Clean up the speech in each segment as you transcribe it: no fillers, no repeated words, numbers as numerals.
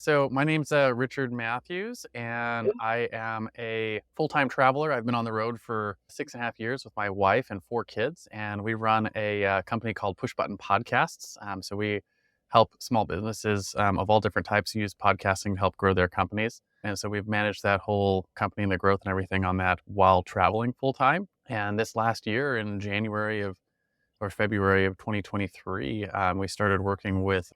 So my name's Richard Matthews, and I am a full-time traveler. I've been on the road for 6.5 years with my wife and 4 kids, and we run a company called Push Button Podcasts. So we help small businesses of all different types use podcasting to help grow their companies. And so we've managed that whole company and the growth and everything on that while traveling full-time. And this last year, in January of or February of 2023, I started working with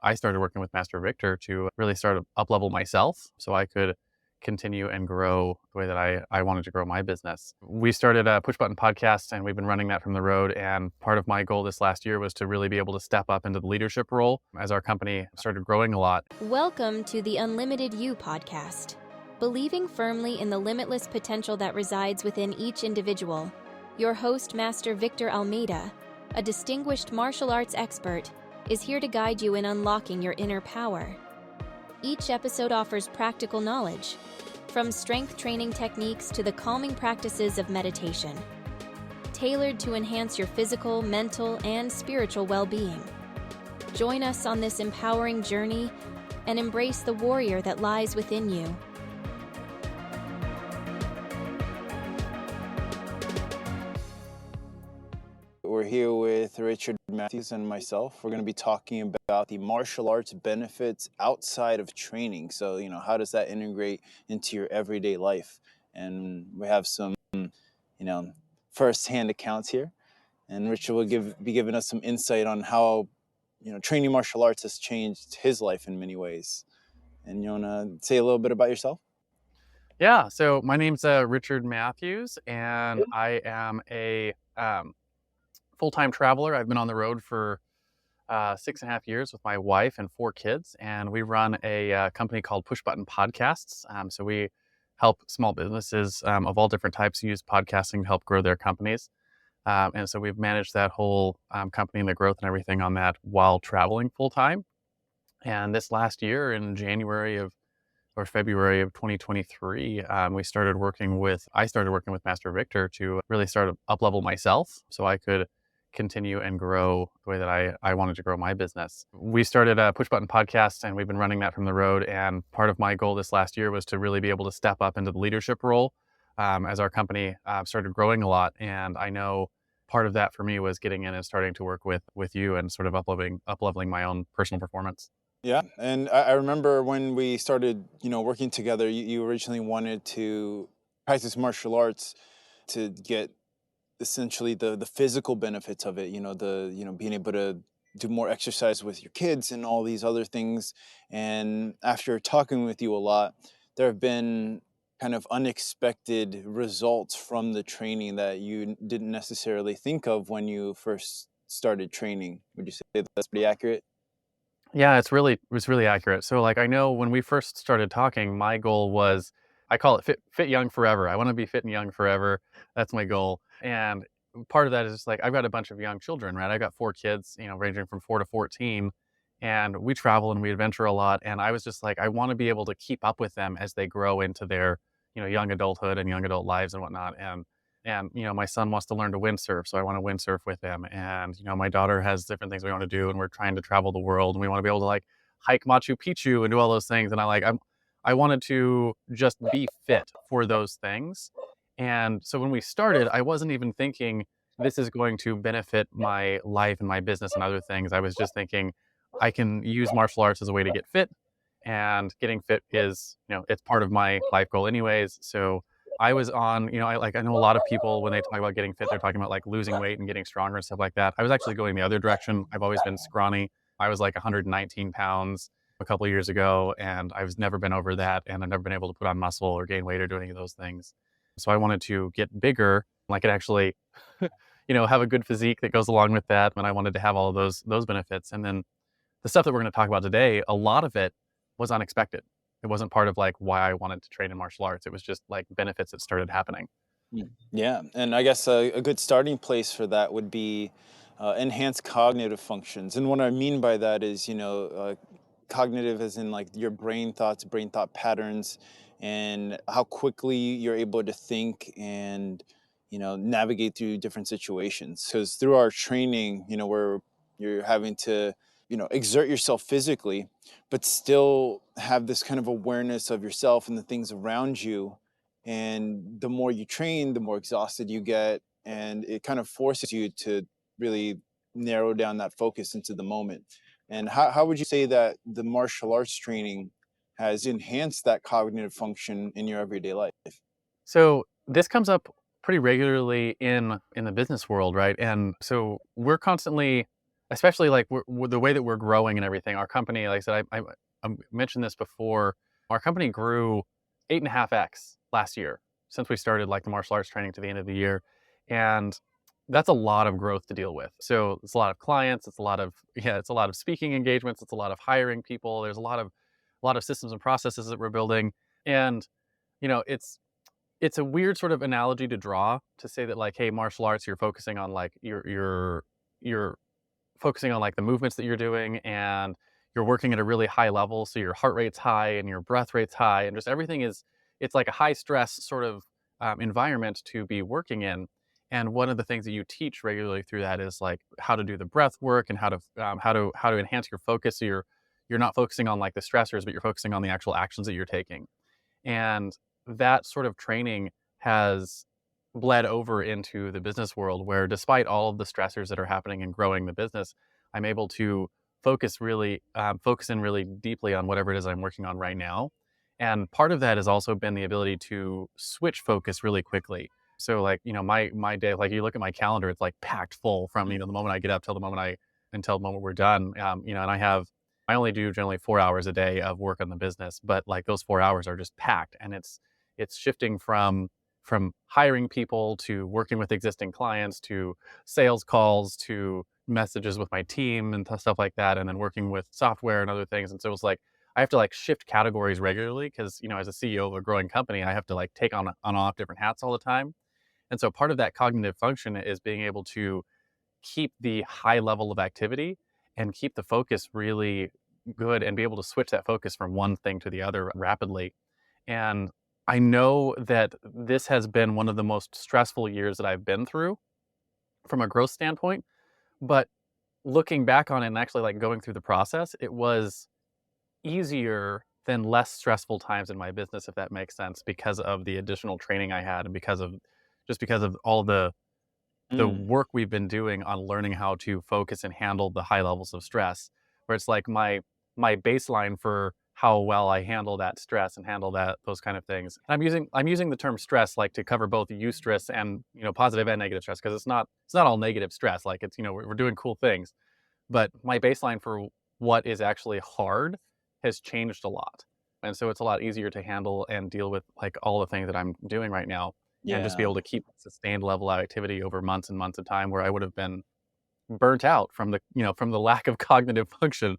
Master Victor to really start up level myself so I could continue and grow the way that I wanted to grow my business. We started a push button podcast and we've been running that from the road. And part of my goal this last year was to really be able to step up into the leadership role as our company started growing a lot. Welcome to the Unlimited You podcast. Believing firmly in the limitless potential that resides within each individual, your host, Master Victor Almeida, a distinguished martial arts expert, is here to guide you in unlocking your inner power. Each episode offers practical knowledge, from strength training techniques to the calming practices of meditation, tailored to enhance your physical, mental, and spiritual well-being. Join us on this empowering journey and embrace the warrior that lies within you. We're here with Richard Matthews and myself. We're going to be talking about the martial arts benefits outside of training. So, how does that integrate into your everyday life? And we have some, first-hand accounts here. And Richard will be giving us some insight on how, training martial arts has changed his life in many ways. And you want to say a little bit about yourself? Yeah, so my name's Richard Matthews, and I am a full-time traveler. I've been on the road for 6.5 years with my wife and 4 kids, and we run a company called Push Button Podcasts. So we help small businesses of all different types use podcasting to help grow their companies. And so we've managed that whole company and the growth and everything on that while traveling full time. And this last year, in January of or February of 2023, I started working with Master Victor to really start up level myself so I could continue and grow the way that I wanted to grow my business. We started a push button podcast and we've been running that from the road. And part of my goal this last year was to really be able to step up into the leadership role as our company started growing a lot. And I know part of that for me was getting in and starting to work with you and sort of up leveling my own personal performance. Yeah, and I remember when we started, working together, you originally wanted to practice martial arts to get essentially the physical benefits of it, being able to do more exercise with your kids and all these other things. And after talking with you a lot, there have been kind of unexpected results from the training that you didn't necessarily think of when you first started training. Would you say that's pretty accurate? Yeah, it's really accurate. So like I know when we first started talking, my goal was I call it fit young forever. I want to be fit and young forever. That's my goal. And part of that is just like I've got a bunch of young children, right? I got 4 kids, ranging from 4 to 14, and we travel and we adventure a lot. And I was just like, I want to be able to keep up with them as they grow into their, young adulthood and young adult lives and whatnot. And my son wants to learn to windsurf, so I want to windsurf with him. And my daughter has different things we want to do, and we're trying to travel the world, and we want to be able to like hike Machu Picchu and do all those things. And I wanted to just be fit for those things. And so when we started, I wasn't even thinking this is going to benefit my life and my business and other things. I was just thinking I can use martial arts as a way to get fit, and getting fit is, it's part of my life goal anyways. So I was on, I know a lot of people when they talk about getting fit, they're talking about like losing weight and getting stronger and stuff like that. I was actually going the other direction. I've always been scrawny. I was like 119 pounds a couple of years ago, and I've never been over that, and I've never been able to put on muscle or gain weight or do any of those things. So I wanted to get bigger. I could actually, have a good physique that goes along with that. And I wanted to have all of those benefits. And then the stuff that we're going to talk about today, a lot of it was unexpected. It wasn't part of like why I wanted to train in martial arts. It was just like benefits that started happening. Yeah, and I guess a good starting place for that would be enhanced cognitive functions. And what I mean by that is, cognitive as in like your brain thoughts, brain thought patterns, and how quickly you're able to think and, navigate through different situations. Because through our training, where you're having to exert yourself physically, but still have this kind of awareness of yourself and the things around you. And the more you train, the more exhausted you get, and it kind of forces you to really narrow down that focus into the moment. And how would you say that the martial arts training has enhanced that cognitive function in your everyday life? So this comes up pretty regularly in the business world, right? And so we're constantly, especially like the way that we're growing and everything. Our company, like I said, I mentioned this before. Our company grew 8.5x last year since we started like the martial arts training to the end of the year, and that's a lot of growth to deal with. So it's a lot of clients, it's a lot of it's a lot of speaking engagements, it's a lot of hiring people. There's a lot of systems and processes that we're building, and it's a weird sort of analogy to draw to say that like, hey, martial arts, you're focusing on like you're focusing on like the movements that you're doing, and you're working at a really high level, so your heart rate's high and your breath rate's high, and just everything is it's like a high stress sort of environment to be working in. And one of the things that you teach regularly through that is like how to do the breath work and how to enhance your focus, so you're not focusing on like the stressors, but you're focusing on the actual actions that you're taking. And that sort of training has bled over into the business world where despite all of the stressors that are happening in growing the business, I'm able to focus in really deeply on whatever it is I'm working on right now. And part of that has also been the ability to switch focus really quickly. So like, my day, like you look at my calendar, it's like packed full from, the moment I get up till until the moment we're done. And I only do generally 4 hours a day of work on the business, but like those 4 hours are just packed, and it's shifting from hiring people to working with existing clients to sales calls to messages with my team and stuff like that, and then working with software and other things. And so it's like I have to like shift categories regularly because as a CEO of a growing company, I have to like take on off different hats all the time. And so part of that cognitive function is being able to keep the high level of activity and keep the focus really good and be able to switch that focus from one thing to the other rapidly. And I know that this has been one of the most stressful years that I've been through from a growth standpoint, but looking back on it and actually like going through the process, it was easier than less stressful times in my business, if that makes sense, because of the additional training I had and because of all the Mm, work we've been doing on learning how to focus and handle the high levels of stress, where it's like my baseline for how well I handle that stress and handle those kind of things. I'm using the term stress like to cover both eustress and positive and negative stress, because it's not all negative stress. Like it's we're doing cool things, but my baseline for what is actually hard has changed a lot. And so it's a lot easier to handle and deal with like all the things that I'm doing right now, and just be yeah. able to keep sustained level of activity over months and months of time where I would have been burnt out from the lack of cognitive function,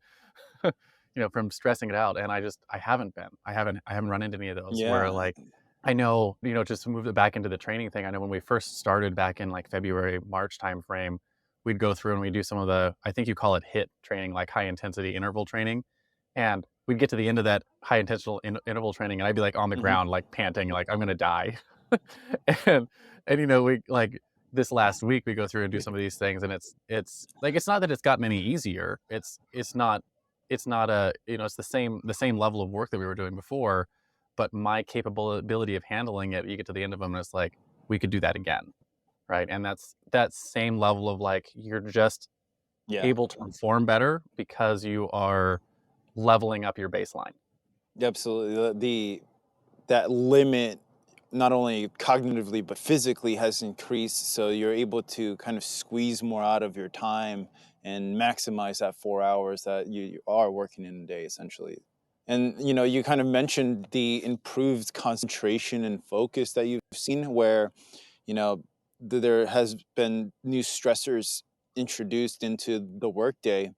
from stressing it out. And I haven't been. I haven't run into any of those where Yeah. like I know, just to move it back into the training thing, I know when we first started back in like February, March timeframe, we'd go through and we'd do some of I think you call it HIIT training, like high intensity interval training. And we'd get to the end of that high intentional interval training, and I'd be like on the Mhm. ground, like panting, like I'm going to die. and, we like this last week, we go through and do some of these things, and it's like, it's not that it's gotten any easier. It's not it's the same level of work that we were doing before, but my capability of handling it, you get to the end of them and it's like, we could do that again. Right. And that's that same level of like, you're just Yeah. able to perform better because you are leveling up your baseline. Absolutely. That limit, not only cognitively but physically, has increased, so you're able to kind of squeeze more out of your time and maximize that 4 hours that you are working in a day, essentially. And you kind of mentioned the improved concentration and focus that you've seen, where you know there has been new stressors introduced into the workday,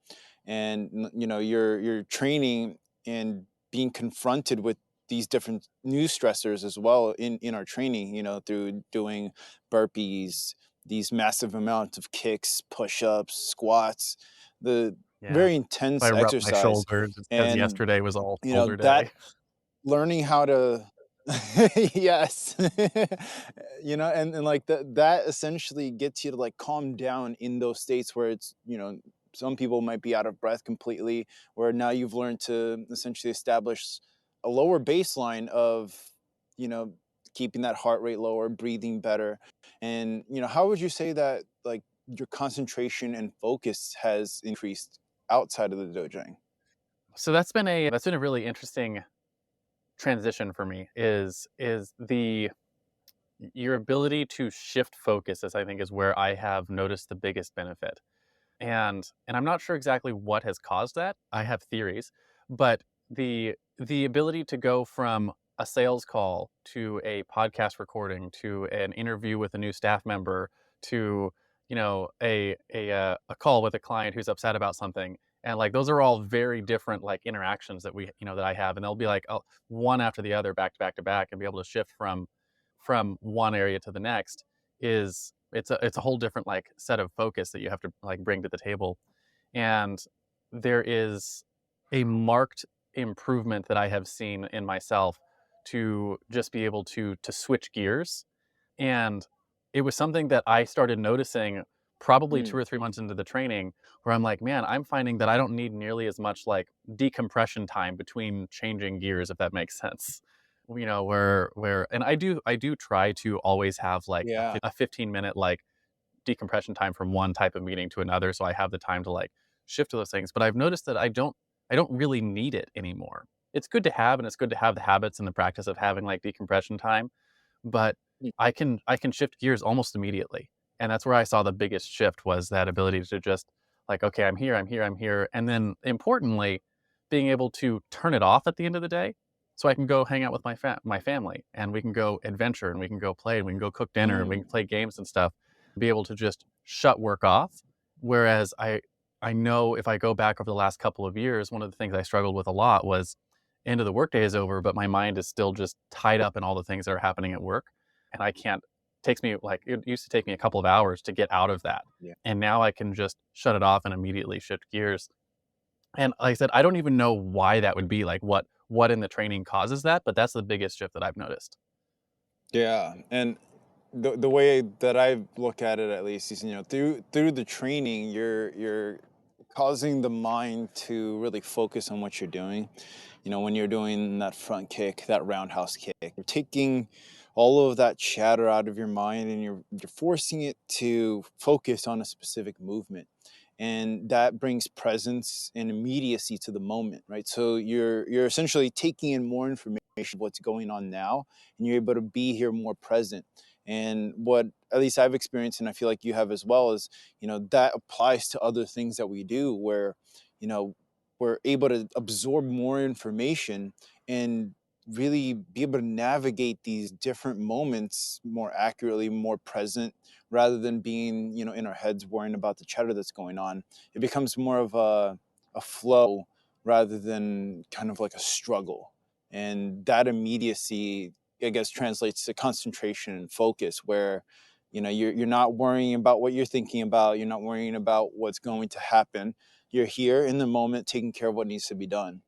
and you're training and being confronted with these different new stressors as well in our training, through doing burpees, these massive amounts of kicks, push-ups, squats, the Yeah. very If intense I rub my exercise. shoulders, it's because And yesterday was all shoulder that day. learning how to yes. And like that essentially gets you to like calm down in those states where it's some people might be out of breath completely, where now you've learned to essentially establish a lower baseline of, you know, keeping that heart rate lower, breathing better. And, how would you say that, like, your concentration and focus has increased outside of the dojang? So that's been a really interesting transition for me is the your ability to shift focus is I think is where I have noticed the biggest benefit. And I'm not sure exactly what has caused that. I have theories, but the ability to go from a sales call to a podcast recording to an interview with a new staff member to a call with a client who's upset about something, and like those are all very different like interactions that that I have, and they'll be like, oh, one after the other, back to back to back, and be able to shift from one area to the next is it's a whole different like set of focus that you have to like bring to the table. And there is a marked improvement that I have seen in myself to just be able to switch gears. And it was something that I started noticing probably 2 Mm, or 3 months into the training, where I'm like, "Man, I'm finding that I don't need nearly as much, like, decompression time between changing gears," if that makes sense. Where and I do try to always have, like, yeah. a 15-minute, like, decompression time from one type of meeting to another, so I have the time to, like, shift to those things, but I've noticed that I don't really need it anymore. It's good to have, and it's good to have the habits and the practice of having, like, decompression time, but Mm, I can shift gears almost immediately, and that's where I saw the biggest shift was that ability to just like, "Okay, I'm here, I'm here, I'm here," and then importantly, being able to turn it off at the end of the day, so I can go hang out with my family, and we can go adventure, and we can go play, and we can go cook dinner, and we can mm, play games and stuff, be able to just shut work off, whereas I know if I go back over the last couple of years, one of the things I struggled with a lot was end of the workday is over, but my mind is still just tied up in all the things that are happening at work, and I can't takes me like it used to take me a couple of hours to get out of that. yeah. And now I can just shut it off and immediately shift gears. And like I said, I don't even know why that would be, like what in the training causes that, but that's the biggest shift that I've noticed. Yeah, and the way that I look at it, at least, is, through the training, you're causing the mind to really focus on what you're doing. When you're doing that front kick, that roundhouse kick, you're taking all of that chatter out of your mind, and you're forcing it to focus on a specific movement. And that brings presence and immediacy to the moment, right? So you're essentially taking in more information of what's going on now, and you're able to be here more present. And what at least I've experienced, and I feel like you have as well, is that applies to other things that we do, where you know we're able to absorb more information and really be able to navigate these different moments more accurately, more present, rather than being in our heads worrying about the chatter that's going on. It becomes more of a flow rather than kind of like a struggle. And that immediacy, I guess, translates to concentration and focus, where you're not worrying about what you're thinking about, you're not worrying about what's going to happen. You're here in the moment, taking care of what needs to be done.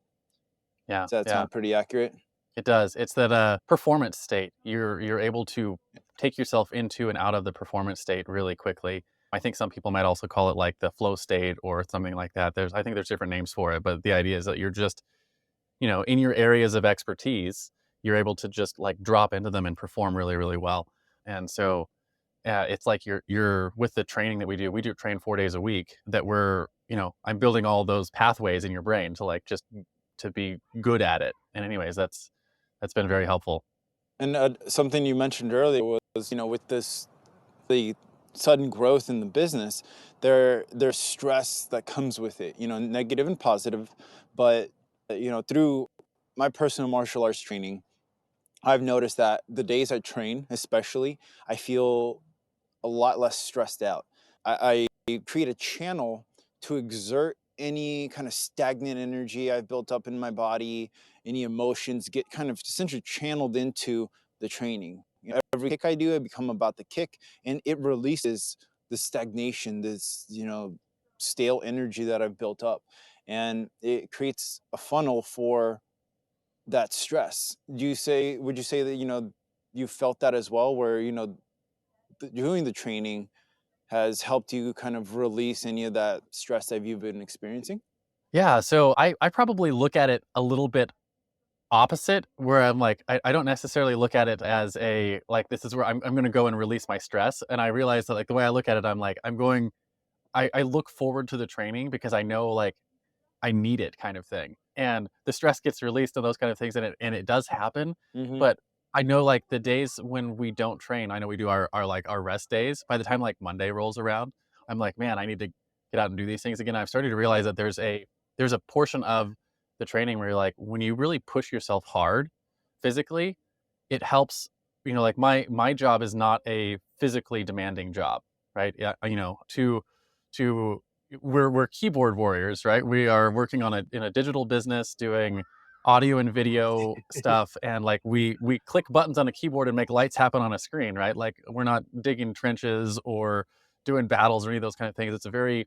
Yeah, Does that yeah. sound pretty accurate? It does. It's that performance state. You're able to take yourself into and out of the performance state really quickly. I think some people might also call it like the flow state or something like that. I think there's different names for it, but the idea is that you're just in your areas of expertise, you're able to just like drop into them and perform really, really well. And so it's like you're with the training that we do train 4 days a week. That I'm building all those pathways in your brain to like just to be good at it. And anyways, that's been very helpful. And something you mentioned earlier was, with this the sudden growth in the business, there's stress that comes with it, negative and positive. But through my personal martial arts training, I've noticed that the days I train, especially, I feel a lot less stressed out. I create a channel to exert any kind of stagnant energy I've built up in my body, any emotions get kind of essentially channeled into the training. Every kick I do, I become about the kick, and it releases the stagnation, this, stale energy that I've built up. And it creates a funnel for that stress. Would you say that, you felt that as well, where, doing the training has helped you kind of release any of that stress that you've been experiencing? Yeah, so I probably look at it a little bit opposite, where I'm like, I don't necessarily look at it as a, like, this is where I'm gonna go and release my stress, and I realize that, like, the way I look at it, I'm like, I look forward to the training because I know, like, I need it kind of thing. And the stress gets released and those kind of things, and it does happen. Hmm. But I know, like, the days when we don't train, I know we do our rest days. By the time, like, Monday rolls around, I'm like, "Man, I need to get out and do these things again." I'm starting to realize that there's a portion of the training where you're like, when you really push yourself hard physically, it helps, like, my job is not a physically demanding job, right? Yeah, to we're keyboard warriors, right? We are working on in a digital business doing audio and video stuff, and, like, we click buttons on a keyboard and make lights happen on a screen, right? Like, we're not digging trenches or doing battles or any of those kind of things. It's a very,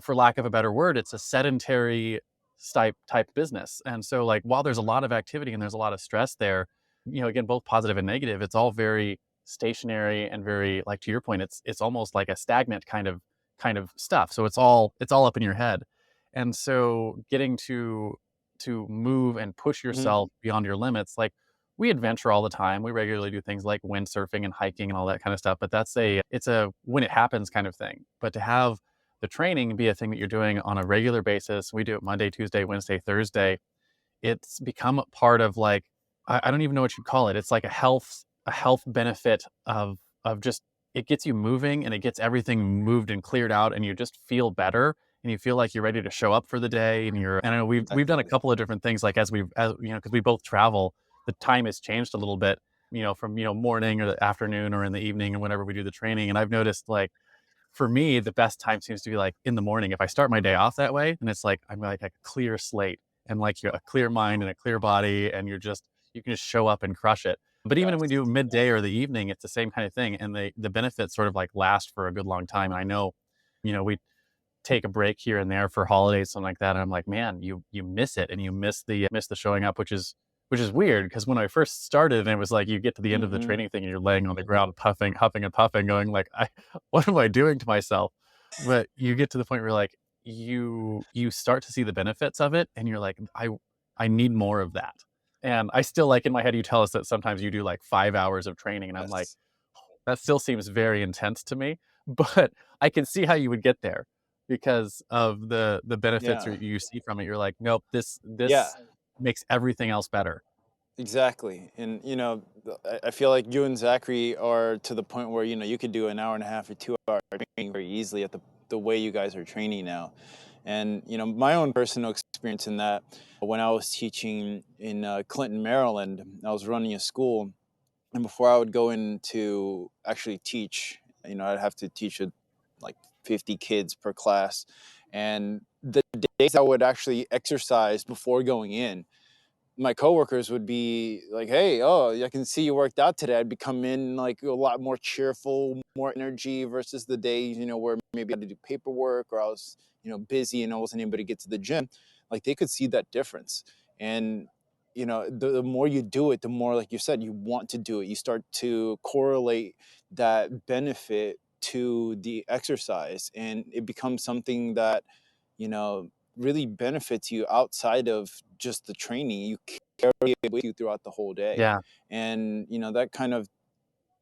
for lack of a better word, it's a sedentary type business. And so, like, while there's a lot of activity and there's a lot of stress there, again, both positive and negative, it's all very stationary and very, like, to your point, it's almost like a stagnant kind of stuff. So it's all up in your head. And so getting to move and push Hmm. yourself beyond your limits, like, we adventure all the time. We regularly do things like windsurfing and hiking and all that kind of stuff, but it's a when it happens kind of thing. But to have the training be a thing that you're doing on a regular basis, we do it Monday, Tuesday, Wednesday, Thursday. It's become a part of, like, I don't even know what you'd call it. It's like a health benefit of just, it gets you moving and it gets everything moved and cleared out, and you just feel better and you feel like you're ready to show up for the day. And I know we've done a Definitely. couple of different things, like, because we both travel, the time has changed a little bit, from morning or the afternoon or in the evening and whenever we do the training. And I've noticed, like, for me, the best time seems to be, like, in the morning. If I start my day off that way, and it's like I'm like a clear slate and, like, you're a clear mind and a clear body, and you can just show up and crush it. But even when we Yes. do midday or the evening, it's the same kind of thing, and the benefits sort of, like, last for a good long time. I know, we take a break here and there for holidays, something like that, and I'm like, "Man, you miss it, and you miss the showing up," which is weird, because when I first started, and it was like you get to the end of the Hmm. training thing, and you're laying on the ground puffing, huffing and puffing, going like, what am I doing to myself?" But you get to the point where, like, you start to see the benefits of it, and you're like, I need more of that. And I still, like, in my head, you tell us that sometimes you do, like, 5 hours of training, and I'm like, Yes. that still seems very intense to me, but I can see how you would get there because of the benefits Yeah. you see from it. You're like, "Nope, Yeah. this makes everything else better." Exactly. And, I feel like you and Zachary are to the point where, you could do an hour and a half or 2 hour training very easily at the way you guys are training now. And, my own personal experience in that, when I was teaching in Clinton, Maryland, I was running a school. And before I would go in to actually teach, I'd have to teach like 50 kids per class. And the days I would actually exercise before going in, my coworkers would be like, "Hey, oh, I can see you worked out today." I'd become in like a lot more cheerful, more energy versus the days, where maybe I had to do paperwork or I was, busy and I wasn't able to get to the gym. Like they could see that difference. And, the more you do it, the more, like you said, you want to do it. You start to correlate that benefit to the exercise, and it becomes something that, you know, really benefits you outside of just the training. You carry it with you throughout the whole day. Yeah. And, that kind of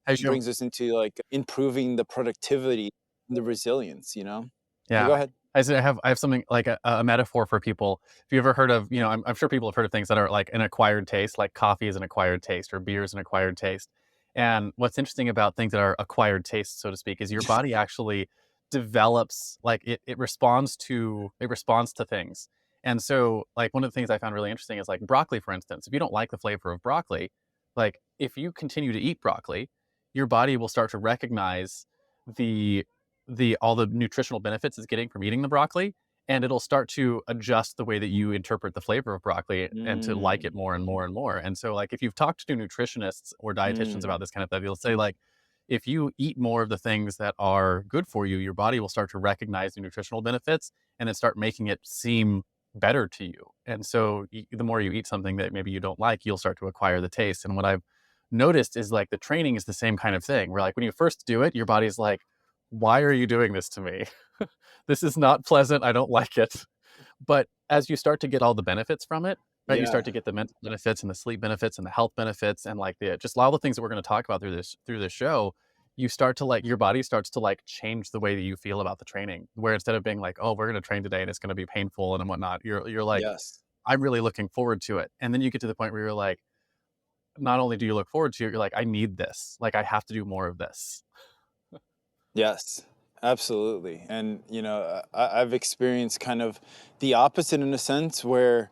As you brings us into like improving the productivity and the resilience. Yeah, Yeah. go ahead. I have something like a metaphor for people. If you ever heard of, I'm sure people have heard of things that are like an acquired taste, like coffee is an acquired taste or beer is an acquired taste. And what's interesting about things that are acquired tastes, so to speak, is your body actually develops, like, it responds to things. And so, like, one of the things I found really interesting is, like, broccoli, for instance. If you don't like the flavor of broccoli, like, if you continue to eat broccoli, your body will start to recognize the all the nutritional benefits it's getting from eating the broccoli, and it'll start to adjust the way that you interpret the flavor of broccoli and to like it Mm, more and more and more. And so, like, if you've talked to nutritionists or dietitians about mm, this kind of stuff, they'll say, like, if you eat more of the things that are good for you, your body will start to recognize the nutritional benefits and then start making it seem better to you. And so the more you eat something that maybe you don't like, you'll start to acquire the taste. And what I've noticed is, like, the training is the same kind of thing, where, like, when you first do it, your body's like, why are you doing this to me? This is not pleasant. I don't like it. But as you start to get all the benefits from it, right? You start Yeah. to get the mental benefits and the sleep benefits and the health benefits and like the just all the things that we're going to talk about through this show. You start to like your body starts to like change the way that you feel about the training. Where instead of being like, oh, we're going to train today and it's going to be painful and whatnot, you're like, Yes. I'm really looking forward to it. And then you get to the point where you're like, not only do you look forward to it, you're like, I need this. Like I have to do more of this. Yes, absolutely. And, I've experienced kind of the opposite in a sense where,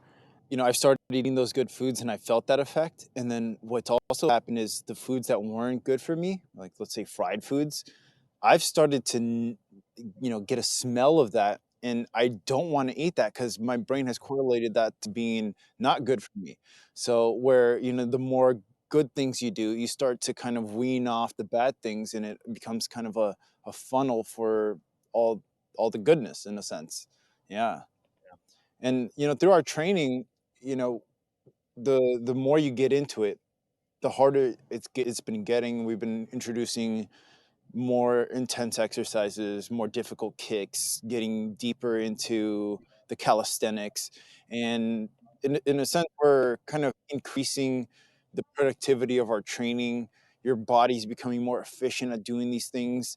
I've started eating those good foods and I felt that effect. And then what's also happened is the foods that weren't good for me, like let's say fried foods, I've started to, get a smell of that. And I don't want to eat that because my brain has correlated that to being not good for me. So, where, the more good things you do, you start to kind of wean off the bad things and it becomes kind of a funnel for all all the goodness in a sense. Yeah. And through our training, you know, the more you get into it, the harder it's been getting. We've been introducing more intense exercises, more difficult kicks, getting deeper into the calisthenics. And in a sense, we're kind of increasing the productivity of our training. Your body's becoming more efficient at doing these things.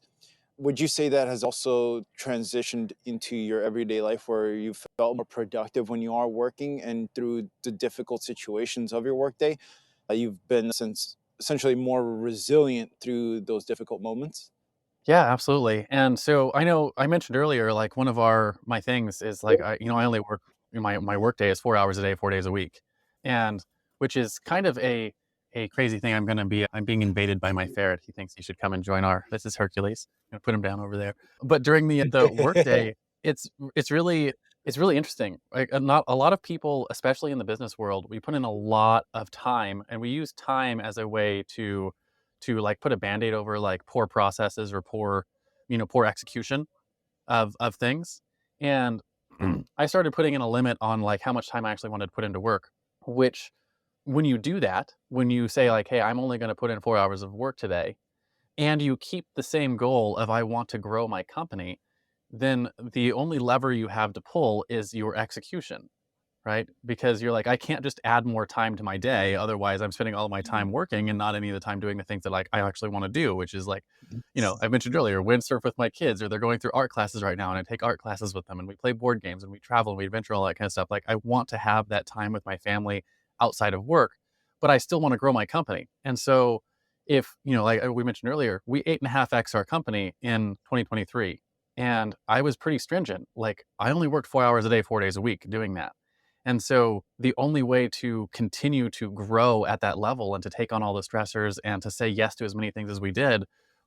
Would you say that has also transitioned into your everyday life where you felt more productive when you are working and through the difficult situations of your workday? You've been since essentially more resilient through those difficult moments? Yeah, absolutely. And so I know I mentioned earlier, like one of my things is like I only work my work day is 4 hours a day, 4 days a week. And which is kind of a crazy thing. I'm being invaded by my ferret. He thinks he should come and join our this is Hercules. I'm gonna put him down over there. But during the work day, it's it's really it's really interesting. Like not a lot of people, especially in the business world, we put in a lot of time and we use time as a way to like put a band-aid over like poor processes or poor execution of things. And I started putting in a limit on like how much time I actually wanted to put into work, which when you do that, when you say like, hey, I'm only going to put in 4 hours of work today, and you keep the same goal of I want to grow my company, then the only lever you have to pull is your execution, right? Because you're like, I can't just add more time to my day. Otherwise, I'm spending all of my time working and not any of the time doing the things that like I actually want to do, which is like, I mentioned earlier, windsurf with my kids, or they're going through art classes right now, and I take art classes with them, and we play board games, and we travel, and we adventure, all that kind of stuff. Like, I want to have that time with my family outside of work, but I still want to grow my company. And so, if like we mentioned earlier, we 8.5x our company in 2023, and I was pretty stringent. Like, I only worked 4 hours a day, 4 days a week doing that. And so the only way to continue to grow at that level and to take on all the stressors and to say yes to as many things as we did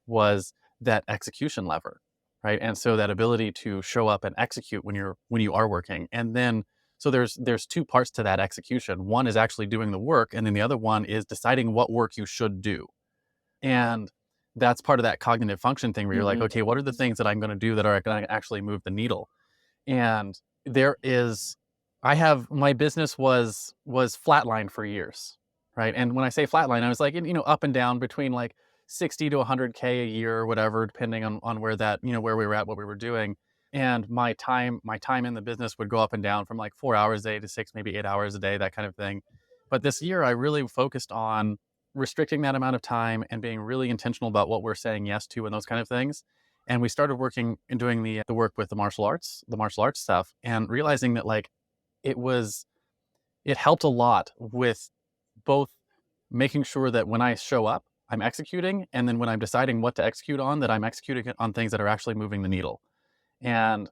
was that execution lever, right? And so that ability to show up and execute when you are working. And then so there's two parts to that execution. One is actually doing the work, and then the other one is deciding what work you should do. And that's part of that cognitive function thing where you're like, Mhm. okay, what are the things that I'm going to do that are going to actually move the needle? And there is I have my business was flatlined for years, right? And when I say flatline, I was like, up and down between like 60 to 100K a year or whatever, depending on where that, where we were at, what we were doing. And my time in the business would go up and down from like 4 hours a day to six, maybe 8 hours a day, that kind of thing. But this year I really focused on restricting that amount of time and being really intentional about what we're saying yes to and those kind of things. And we started working and doing the work with the martial arts stuff, and realizing that like it was it helped a lot with both making sure that when I show up, I'm executing, and then when I'm deciding what to execute on, that I'm executing it on things that are actually moving the needle. And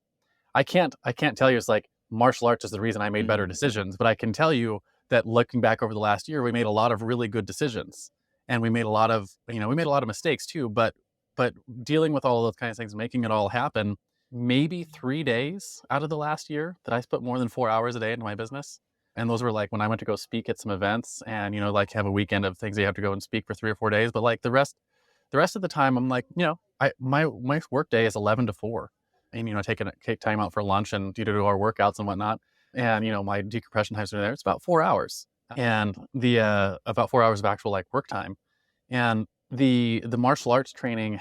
I can't tell you it's like martial arts is the reason I made better Mhm. decisions, but I can tell you that looking back over the last year, we made a lot of really good decisions. And we made a lot of, we made a lot of mistakes too, but dealing with all of those kinds of things, making it all happen, maybe 3 days out of the last year that I spent more than 4 hours a day into my business. And those were like when I went to go speak at some events and, like have a weekend of things that you have to go and speak for 3 or 4 days. But like the rest of the time, I'm like, my work day is 11 to 4, and take time out for lunch and do our workouts and whatnot. And my decompression times are there. It's about 4 hours, and the about 4 hours of actual like work time. And the martial arts training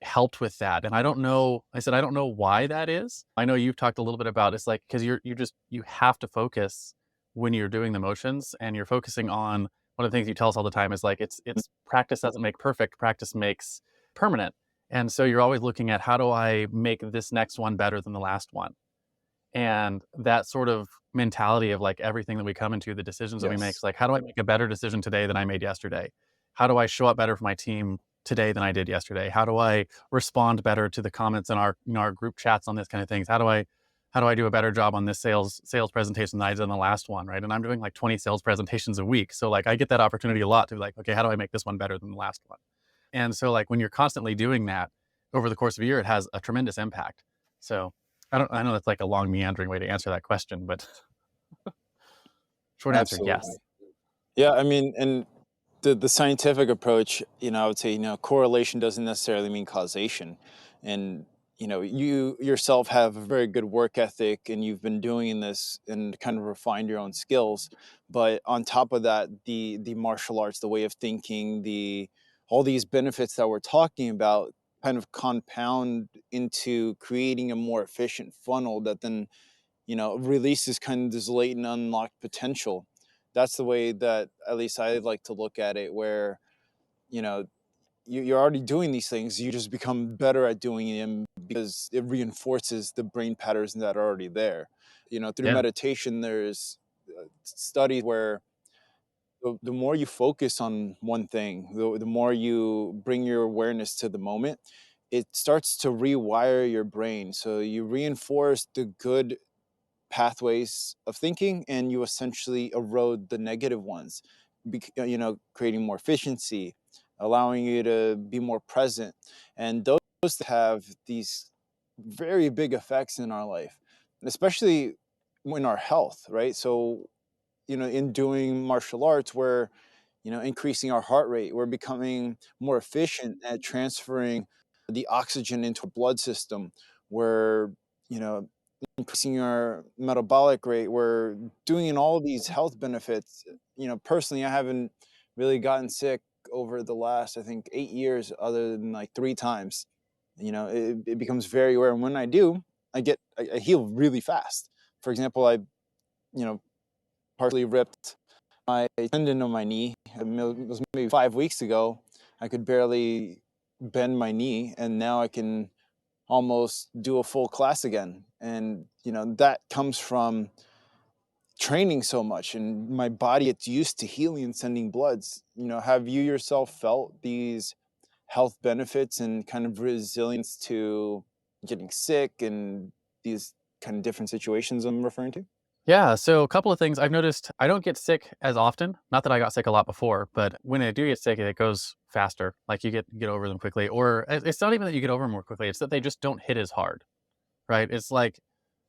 helped with that. And I don't know, I said, I don't know why that is. I know you've talked a little bit about it's like, because you have to focus when you're doing the motions, and you're focusing on one of the things you tell us all the time is like, it's practice doesn't make perfect, practice makes permanent. And so you're always looking at how do I make this next one better than the last one? And that sort of mentality of like everything that we come into, the decisions that we make, Yes. is like, how do I make a better decision today than I made yesterday? How do I show up better for my team today than I did yesterday? How do I respond better to the comments in our, our group chats on this kind of things? How do I do a better job on this sales presentation than I did on the last one, right? And I'm doing like 20 sales presentations a week. So like I get that opportunity a lot to be like, okay, how do I make this one better than the last one? And so like when you're constantly doing that over the course of a year, it has a tremendous impact. So I know that's like a long meandering way to answer that question, but short answer, Absolutely. yes. Yeah, I mean, and the scientific approach, I would say, correlation doesn't necessarily mean causation. And, you yourself have a very good work ethic, and you've been doing this and kind of refined your own skills. But on top of that, the martial arts, the way of thinking, the all these benefits that we're talking about kind of compound into creating a more efficient funnel that then, releases kind of this latent unlocked potential. That's the way that at least I like to look at it, where, you know, you're already doing these things, you just become better at doing them because it reinforces the brain patterns that are already there. Through Yeah. meditation, there's studies where the more you focus on one thing, the more you bring your awareness to the moment, it starts to rewire your brain. So you reinforce the good pathways of thinking, and you essentially erode the negative ones, creating more efficiency, allowing you to be more present. And those have these very big effects in our life, especially in our health, right? So, in doing martial arts, we're, increasing our heart rate, we're becoming more efficient at transferring the oxygen into a blood system, we're, you know increasing our metabolic rate. We're doing all these health benefits. Personally, I haven't really gotten sick over the last, I think, 8 years, other than like 3 times. It becomes very rare. And when I do, I heal really fast. For example, I, partially ripped my tendon on my knee. It was maybe 5 weeks ago. I could barely bend my knee, and now I can almost do a full class again. And that comes from training so much, and my body gets used to healing and sending bloods. Have you yourself felt these health benefits and kind of resilience to getting sick and these kind of different situations I'm referring to? Yeah. So a couple of things I've noticed, I don't get sick as often. Not that I got sick a lot before, but when I do get sick, it goes faster. Like you get over them quickly. Or it's not even that you get over them more quickly. It's that they just don't hit as hard. Right. It's like,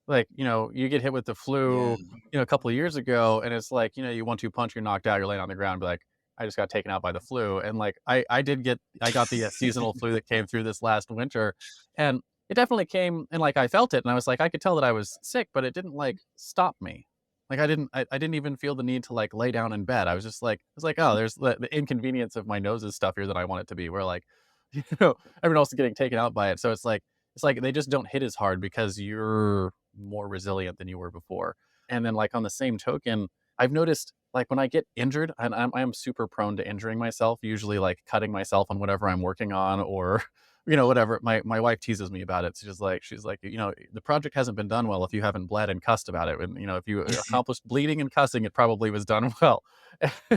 you get hit with the Yeah. flu, a couple of years ago, and it's like, you 1-2 punch, you're knocked out, you're laying on the ground, be like, I just got taken out by the flu. And like, I got the seasonal flu that came through this last winter, and it definitely came, and like, I felt it, and I was like, I could tell that I was sick, but it didn't like stop me. Like, I didn't even feel the need to like lay down in bed. I was like, oh, there's the inconvenience of my nose is stuffier than I want it to be. Where like, everyone else is getting taken out by it. So it's like they just don't hit as hard because you're more resilient than you were before. And then like on the same token, I've noticed like when I get injured, and I'm super prone to injuring myself, usually like cutting myself on whatever I'm working on, or whatever. My wife teases me about it. She's like, the project hasn't been done well if you haven't bled and cussed about it. And if you accomplished bleeding and cussing, it probably was done well.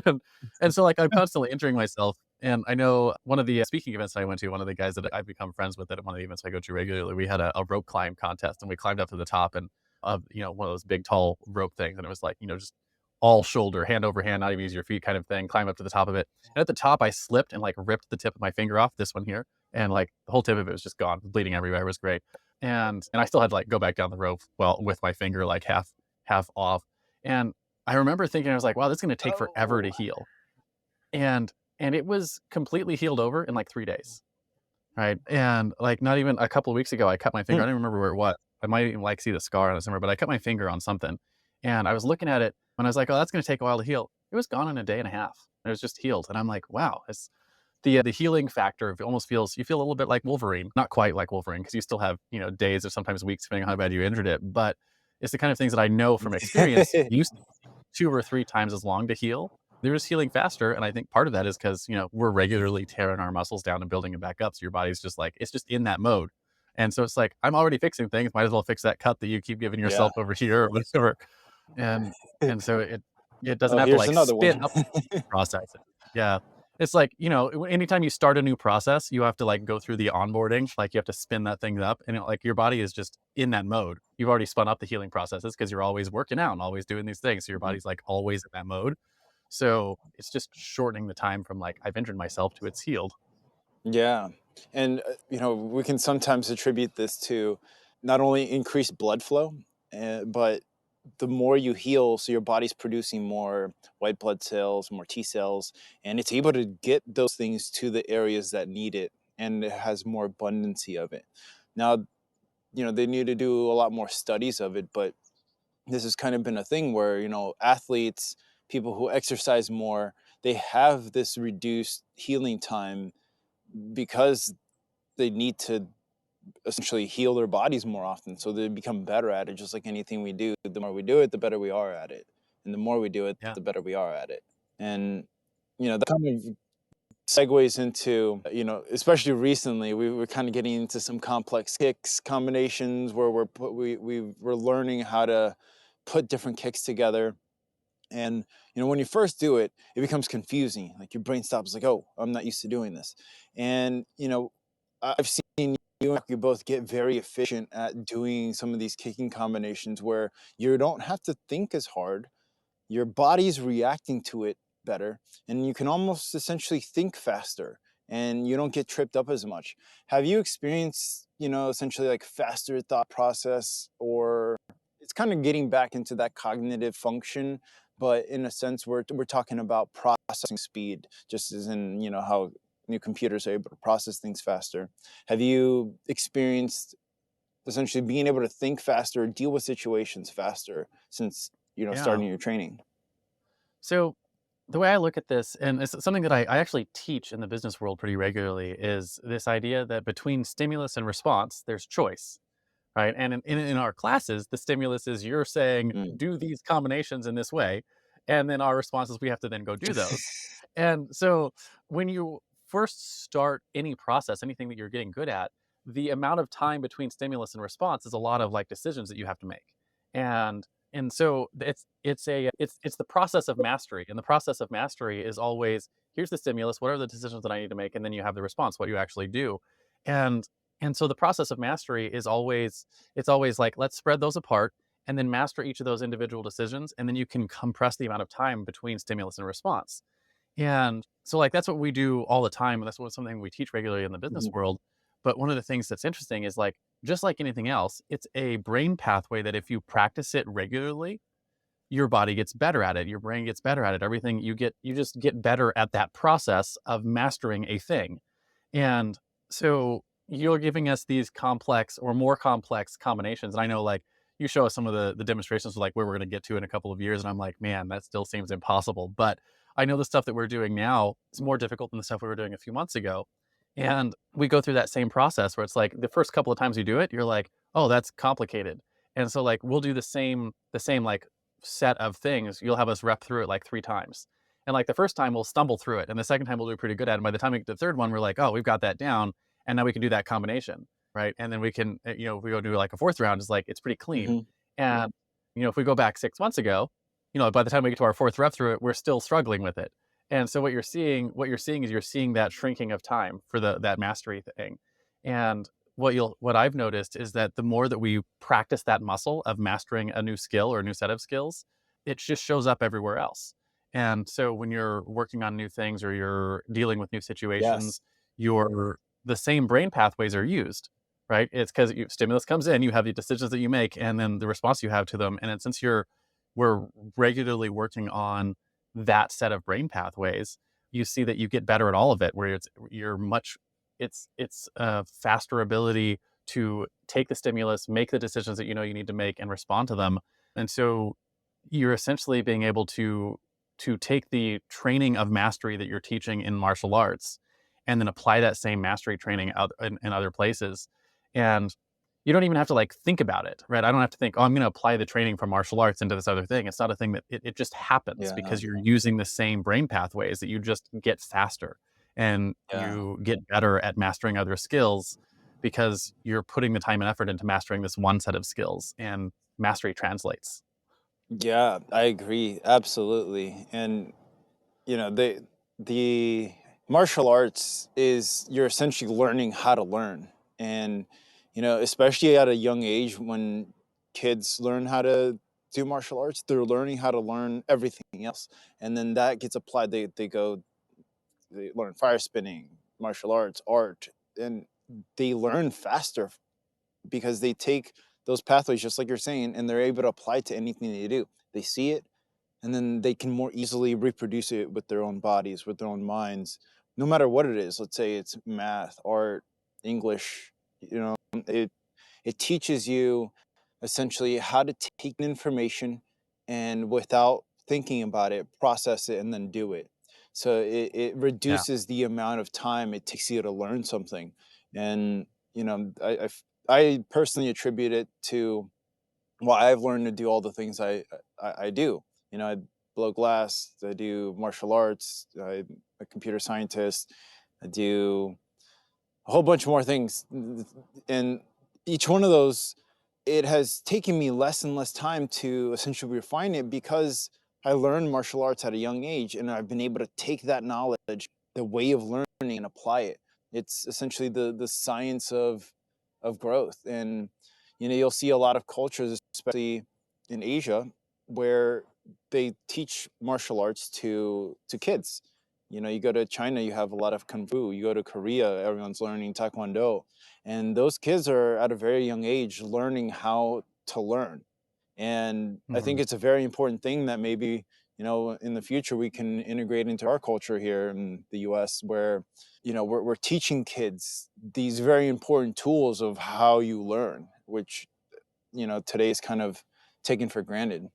and, and so like I'm constantly injuring myself. And I know one of the speaking events I went to, one of the guys that I've become friends with at one of the events I go to regularly, we had a rope climb contest, and we climbed up to the top and of one of those big tall rope things, and it was like just all shoulder, hand over hand, not even use your feet kind of thing. Climb up to the top of it, and at the top I slipped and like ripped the tip of my finger off. This one here, and like the whole tip of it was just gone, bleeding everywhere. It was great, and I still had to like go back down the rope, well, with my finger like half off, and I remember thinking I was like, wow, this is going to take forever to Oh. heal, and and it was completely healed over in like 3 days. Right, and, like, not even a couple of weeks ago, I cut my finger. I Hmm. don't even remember where it was. I might even, like, see the scar on it somewhere, but I cut my finger on something, and I was looking at it, and I was like, "Oh, that's gonna take a while to heal." It was gone in a day and a half. It was just healed, and I'm like, "Wow, the healing factor almost feels, you feel a little bit like Wolverine, not quite like Wolverine, because you still have, days or sometimes weeks depending on how bad you injured it. But it's the kind of things that I know from experience used to take 2 or 3 times as long to heal. They're just healing faster. And I think part of that is because, we're regularly tearing our muscles down and building it back up. So your body's just like, it's just in that mode. And so it's like, I'm already fixing things. Might as well fix that cut that you keep giving Yeah. yourself over here or whatever. And so it doesn't Oh, have to here's like another one. spin up process it. Yeah. It's like, anytime you start a new process, you have to like go through the onboarding, like you have to spin that thing up, and like your body is just in that mode. You've already spun up the healing processes because you're always working out and always doing these things. So your Mhm. body's like always in that mode. So it's just shortening the time from like I've injured myself to it's healed. Yeah. And, we can sometimes attribute this to not only increased blood flow, but the more you heal, so your body's producing more white blood cells, more T cells, and it's able to get those things to the areas that need it, and it has more abundancy of it. Now, they need to do a lot more studies of it, but this has kind of been a thing where, athletes, people who exercise more, they have this reduced healing time because they need to essentially heal their bodies more often, so they become better at it. Just like anything we do, the more we do it, the better we are at it, and the more we do it, Yeah. the better we are at it. And that kind of segues into, especially recently, we were kind of getting into some complex kicks combinations where we're learning how to put different kicks together. And when you first do it, it becomes confusing. Like your brain stops, like, oh, I'm not used to doing this. And I've seen you and you both get very efficient at doing some of these kicking combinations where you don't have to think as hard. Your body's reacting to it better, and you can almost essentially think faster, and you don't get tripped up as much. Have you experienced, essentially like faster thought process, or it's kind of getting back into that cognitive function, but in a sense we're talking about processing speed, just as in, how new computers are able to process things faster. Have you experienced essentially being able to think faster, deal with situations faster since, Yeah. starting your training? So the way I look at this, and it's something that I actually teach in the business world pretty regularly, is this idea that between stimulus and response, there's choice. Right? And in our classes, the stimulus is you're saying, Mm. do these combinations in this way. And then our response is we have to then go do those. And so when you first start any process, anything that you're getting good at, the amount of time between stimulus and response is a lot of like decisions that you have to make. And so it's the process of mastery. And the process of mastery is always, here's the stimulus, what are the decisions that I need to make? And then you have the response, what you actually do. And so the process of mastery is always, it's always like, let's spread those apart and then master each of those individual decisions. And then you can compress the amount of time between stimulus and response. And so like, that's what we do all the time. And that's something we teach regularly in the business Mhm. world. But one of the things that's interesting is like, just like anything else, it's a brain pathway that if you practice it regularly, your body gets better at it. Your brain gets better at it. Everything you just get better at that process of mastering a thing. And so you're giving us these complex or more complex combinations. And I know like you show us some of the demonstrations of like where we're going to get to in a couple of years. And I'm like, man, that still seems impossible. But I know the stuff that we're doing now is more difficult than the stuff we were doing a few months ago. And we go through that same process where it's like the first couple of times you do it, you're like, oh, that's complicated. And so like we'll do the same like set of things. You'll have us rep through it like 3 times. And like the first time we'll stumble through it, and the second time we'll do pretty good at it. And by the time we get to the third one, we're like, oh, we've got that down, and now we can do that combination, right? And then we can, if we go do like a fourth round, it's like it's pretty clean. Mhm. And if we go back 6 months ago, by the time we get to our fourth rep through it, we're still struggling with it. And so what you're seeing is you're seeing that shrinking of time for that mastery thing. And what I've noticed is that the more that we practice that muscle of mastering a new skill or a new set of skills, it just shows up everywhere else. And so when you're working on new things or you're dealing with new Yes. situations, the same brain pathways are used, right? It's because stimulus comes in, you have the decisions that you make, and then the response you have to them. And since we're regularly working on that set of brain pathways, you see that you get better at all of it. Where it's a faster ability to take the stimulus, make the decisions that you need to make, and respond to them. And so you're essentially being able to take the training of mastery that you're teaching in martial arts and then apply that same mastery training out in other places. And you don't even have to like think about it, right? I don't have to think, oh, I'm going to apply the training from martial arts into this other thing. It's not a thing that it just happens Yeah. because you're using the same brain pathways that you just get faster and Yeah. you get better at mastering other skills because you're putting the time and effort into mastering this one set of skills, and mastery translates. Yeah, I agree. Absolutely. And the martial arts is you're essentially learning how to learn. And especially at a young age when kids learn how to do martial arts, they're learning how to learn everything else. And then that gets applied. They learn fire spinning, martial arts, art, and they learn faster because they take those pathways, just like you're saying, and they're able to apply to anything they do. They see it, and then they can more easily reproduce it with their own bodies, with their own minds, no matter what it is. Let's say it's math, art, English. It teaches you essentially how to take information and, without thinking about it, process it and then do it. So it Yeah, reduces the amount of time it takes you to learn something. And I personally attribute it to why I've learned to do all the things I do. I blow glass, I do martial arts, I'm a computer scientist, I do a whole bunch more things. And each one of those, it has taken me less and less time to essentially refine it because I learned martial arts at a young age and I've been able to take that knowledge, the way of learning, and apply it. It's essentially the science of growth. And you'll see a lot of cultures, especially in Asia, where they teach martial arts to kids. You go to China, you have a lot of kung fu. You go to Korea, everyone's learning taekwondo. And those kids are at a very young age learning how to learn. And I think mhm, it's a very important thing that maybe, in the future we can integrate into our culture here in the US, where, we're teaching kids these very important tools of how you learn, which, today is kind of taken for granted.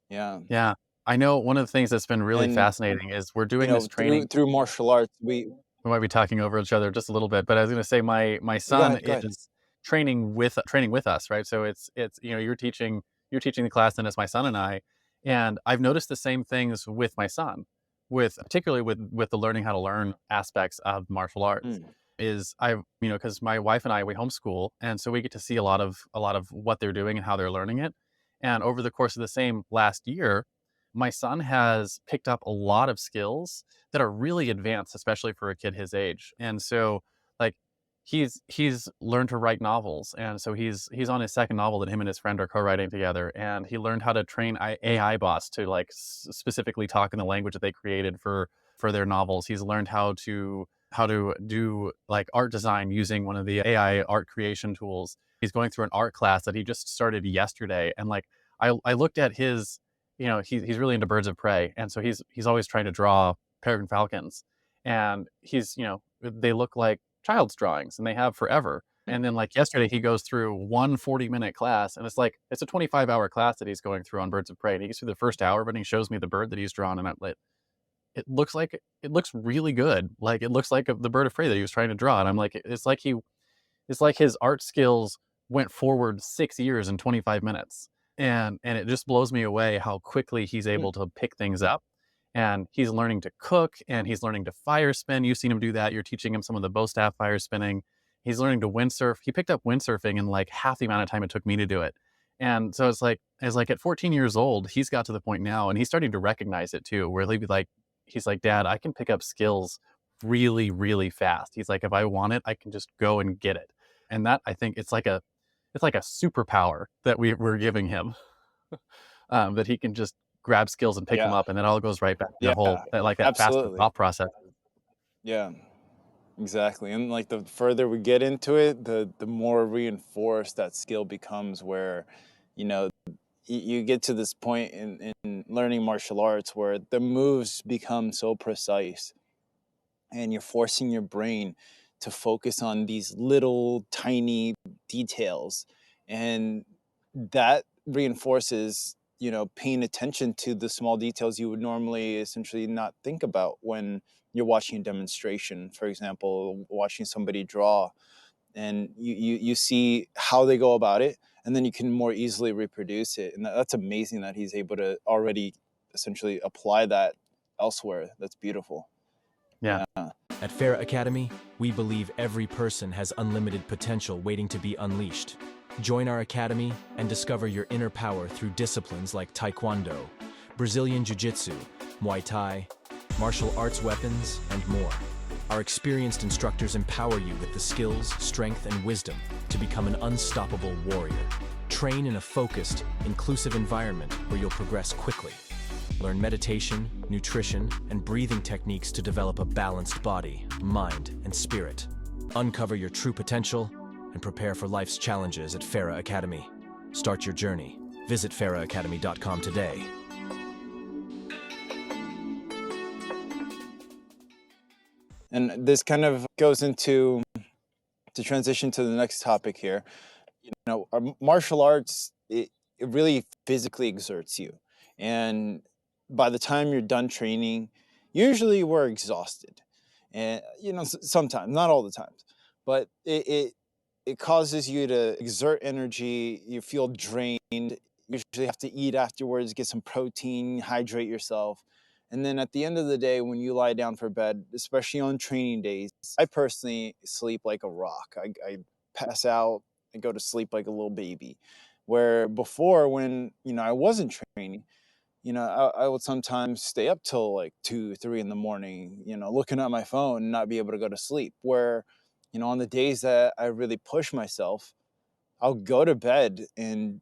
Yeah. yeah. I know one of the things that's been really And, fascinating is we're doing this through training. through martial arts, We might be talking over each other just a little bit, but I was gonna say my go son ahead, go ahead. is training with us, right? So it's you're teaching the class, and it's my son and I, and I've noticed the same things with my son, with particularly with the learning how to learn aspects of martial arts. Mm, Is because my wife and I, we homeschool, and so we get to see a lot of what they're doing and how they're learning it. And over the course of the same last year, my son has picked up a lot of skills that are really advanced, especially for a kid his age. And so, like, he's learned to write novels, and so he's on his second novel that him and his friend are co-writing together. And he learned how to train AI bots to like specifically talk in the language that they created for their novels. He's learned how to do like art design using one of the AI art creation tools. He's going through an art class that he just started yesterday, and like I looked at his, he's really into birds of prey, and so he's always trying to draw peregrine falcons, and they look like child's drawings, and they have forever. And then like yesterday, he goes through one 40-minute class, and it's a 25-hour class that he's going through on birds of prey. And he gets through the first hour, but he shows me the bird that he's drawn, and it looks really good. Like it looks like the bird of prey that he was trying to draw, and I'm like, it's like his art skills went forward 6 years in 25 minutes. And it just blows me away how quickly he's mm, able to pick things up. And he's learning to cook, and he's learning to fire spin. You've seen him do that. You're teaching him some of the bow staff fire spinning. He's learning to windsurf. He picked up windsurfing in like half the amount of time it took me to do it. And so it's like at 14 years old, he's got to the point now, and he's starting to recognize it too, where he's like, Dad, I can pick up skills really, really fast. He's like, if I want it, I can just go and get it. And that, I think, it's like a superpower that we're giving him, that he can just grab skills and pick them yeah, up, and it all goes right back to yeah, that faster absolutely. thought process. Yeah, exactly. And like the further we get into it, the more reinforced that skill becomes, where, you know, you get to this point in learning martial arts where the moves become so precise, and you're forcing your brain to focus on these little tiny details. And that reinforces paying attention to the small details you would normally essentially not think about when you're watching a demonstration. For example, watching somebody draw, and you see how they go about it, and then you can more easily reproduce it. And that's amazing that he's able to already essentially apply that elsewhere. That's beautiful. Yeah. Yeah. At Fera Academy, we believe every person has unlimited potential waiting to be unleashed. Join our academy and discover your inner power through disciplines like Taekwondo, Brazilian Jiu-Jitsu, Muay Thai, martial arts weapons, and more. Our experienced instructors empower you with the skills, strength, and wisdom to become an unstoppable warrior. Train in a focused, inclusive environment where you'll progress quickly. Learn meditation, nutrition, and breathing techniques to develop a balanced body, mind, and spirit. Uncover your true potential and prepare for life's challenges at Fera Academy. Start your journey. Visit feraacademy.com today. And this kind of goes into to transition to the next topic here. Martial arts, it really physically exerts you. And by the time you're done training, usually we're exhausted. And, sometimes, not all the times, but it causes you to exert energy. You feel drained. You usually have to eat afterwards, get some protein, hydrate yourself. And then at the end of the day, when you lie down for bed, especially on training days, I personally sleep like a rock. I pass out and go to sleep like a little baby. Where before, when I wasn't training, I would sometimes stay up till like 2, 3 in the morning, looking at my phone and not be able to go to sleep. Where, on the days that I really push myself, I'll go to bed and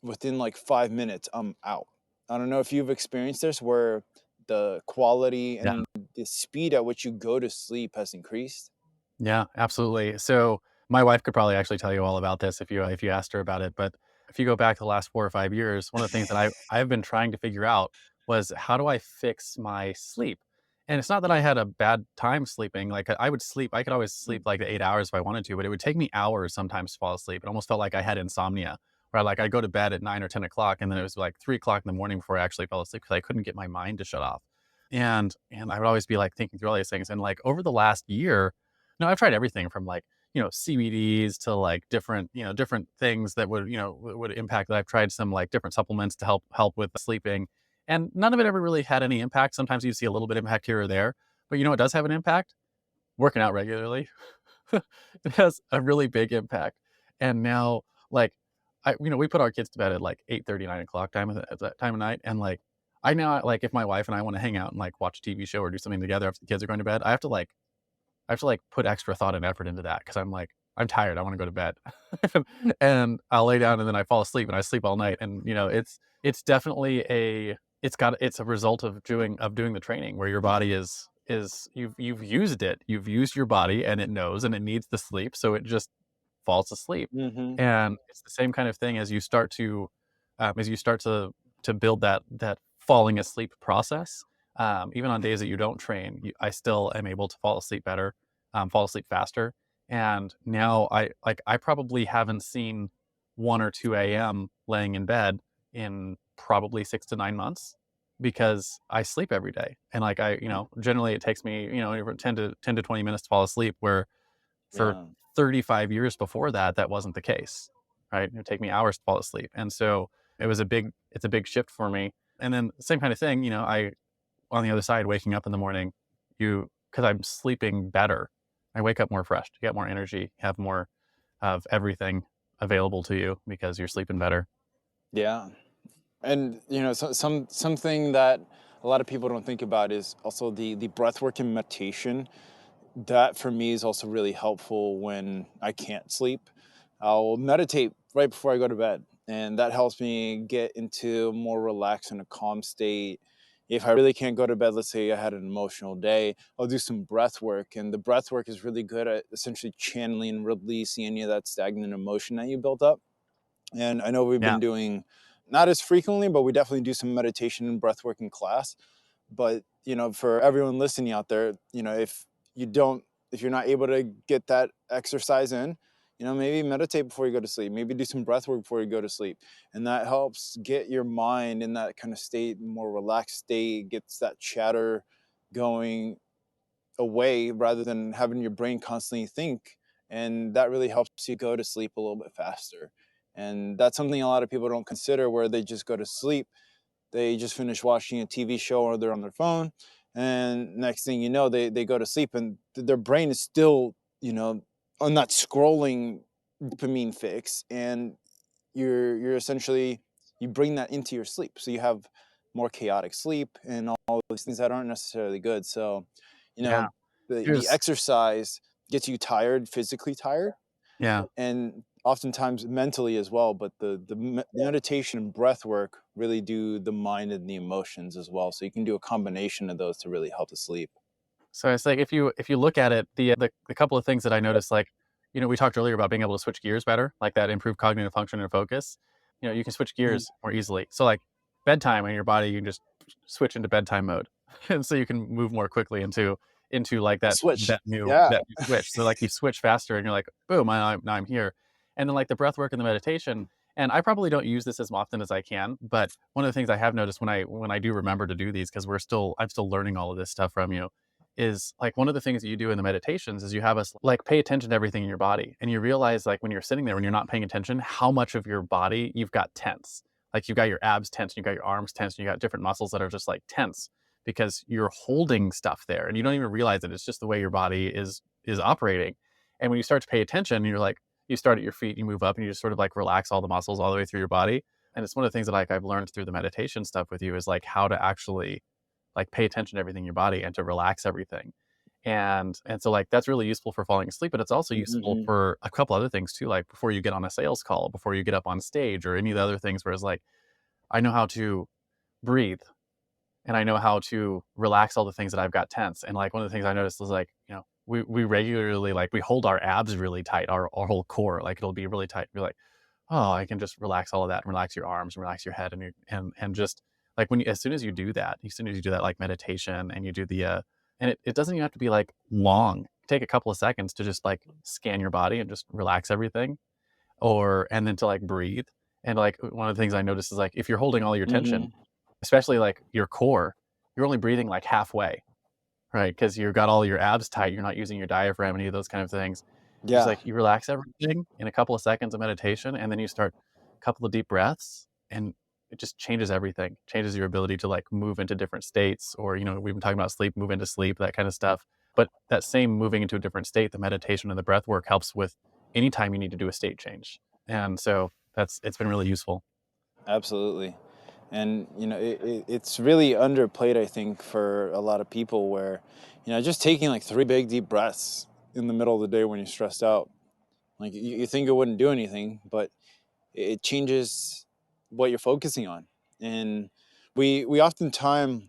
within like 5 minutes, I'm out. I don't know if you've experienced this where the quality Yeah. and the speed at which you go to sleep has increased. Yeah, absolutely. So my wife could probably actually tell you all about this if you asked her about it. But if you go back the last 4 or 5 years, one of the things that I've been trying to figure out was how do I fix my sleep? And it's not that I had a bad time sleeping. Like I would sleep, I could always sleep like 8 hours if I wanted to, but it would take me hours sometimes to fall asleep. It almost felt like I had insomnia, where I'd go to bed at 9 or 10 o'clock, and then it was like 3 o'clock in the morning before I actually fell asleep because I couldn't get my mind to shut off. And I would always be like thinking through all these things. And like over the last year, no, I've tried everything from like, CBDs to like different things that would impact that. I've tried some like different supplements to help with sleeping, and none of it ever really had any impact. Sometimes you see a little bit of impact here or there, but what does have an impact? Working out regularly. It has a really big impact. And now, like, we put our kids to bed at like 8:30, 9 o'clock at that time of night. And like, I now, like, if my wife and I want to hang out and like watch a TV show or do something together after the kids are going to bed, I have to put extra thought and effort into that because I'm like, I'm tired. I want to go to bed, and I'll lay down and then I fall asleep and I sleep all night. And it's definitely it's a result of doing the training where your body is you've used it, you've used your body and it knows and it needs the sleep, so it just falls asleep. Hmm. And it's the same kind of thing as you start to build that falling asleep process. Even on days that you don't train, I still am able to fall asleep better, fall asleep faster. And now I probably haven't seen 1 or 2 a.m. laying in bed in probably 6 to 9 months because I sleep every day. And like generally it takes me, over 10 to 20 minutes to fall asleep, where for Yeah. 35 years before that, that wasn't the case, right? It would take me hours to fall asleep. And so it's a big shift for me. And then same kind of thing, I on the other side, waking up in the morning, because I'm sleeping better, I wake up more refreshed, you get more energy, have more of everything available to you because you're sleeping better. Yeah. And something that a lot of people don't think about is also the breath work and meditation. That for me is also really helpful when I can't sleep. I'll meditate right before I go to bed, and that helps me get into a more relaxed and a calm state. If I really can't go to bed, let's say I had an emotional day, I'll do some breath work. And the breath work is really good at essentially channeling and releasing any of that stagnant emotion that you built up. And I know we've Yeah. been doing, not as frequently, but we definitely do some meditation and breath work in class. But, for everyone listening out there, if you don't, if you're not able to get that exercise in, maybe meditate before you go to sleep, maybe do some breath work before you go to sleep. And that helps get your mind in that kind of state, more relaxed state, gets that chatter going away rather than having your brain constantly think. And that really helps you go to sleep a little bit faster. And that's something a lot of people don't consider, where they just go to sleep, they just finish watching a TV show or they're on their phone, and next thing you know, they go to sleep, and their brain is still, on that scrolling dopamine fix, and you're essentially, you bring that into your sleep, so you have more chaotic sleep and all those things that aren't necessarily good. So, you Yeah. know, the Here's exercise gets you tired, physically tired, yeah. and oftentimes mentally as well. But the meditation and breath work really do the mind and the emotions as well. So you can do a combination of those to really help to sleep. So it's like if you look at it, the couple of things that I noticed, like, we talked earlier about being able to switch gears better, like that improved cognitive function and focus. You can switch Mhm. gears more easily. So like bedtime in your body, you can just switch into bedtime mode, and so you can move more quickly into like The switch, yeah. that new switch. So like you switch faster, and you're like, boom, now I'm here. And then like the breath work and the meditation. And I probably don't use this as often as I can, but one of the things I have noticed when I do remember to do these, because I'm still learning all of this stuff from you, is like one of the things that you do in the meditations is you have us like pay attention to everything in your body. And you realize, like, when you're sitting there, when you're not paying attention, how much of your body you've got tense. Like you've got your abs tense, and you've got your arms tense, and you got different muscles that are just like tense because you're holding stuff there and you don't even realize it. It's just the way your body is operating. And when you start to pay attention, you're like, you start at your feet, you move up, and you just sort of like relax all the muscles all the way through your body. And it's one of the things that like I've learned through the meditation stuff with you is like how to actually like pay attention to everything in your body and to relax everything. And so like that's really useful for falling asleep, but it's also useful Hmm. for a couple other things too, like before you get on a sales call, before you get up on stage, or any of the other things where it's like, I know how to breathe and I know how to relax all the things that I've got tense. And like one of the things I noticed was like, we regularly, like, we hold our abs really tight, our whole core, like it'll be really tight. Be like, oh, I can just relax all of that and relax your arms and relax your head and just like as soon as you do that, like meditation, and you do and it doesn't even have to be like long. Take a couple of seconds to just like scan your body and just relax everything, and then to like breathe. And like one of the things I noticed is like if you're holding all your tension, Hmm. especially like your core, you're only breathing like halfway, right? Because you've got all your abs tight. You're not using your diaphragm, any of those kind of things. Just Yeah. like you relax everything in a couple of seconds of meditation, and then you start a couple of deep breaths, and it just changes everything. Changes your ability to like move into different states, or we've been talking about sleep, move into sleep, that kind of stuff. But that same moving into a different state, the meditation and the breath work helps with anytime you need to do a state change. And so it's been really useful. Absolutely. And it's really underplayed, I think, for a lot of people, where just taking like three big deep breaths in the middle of the day when you're stressed out, like you think it wouldn't do anything, but it changes what you're focusing on. And we oftentimes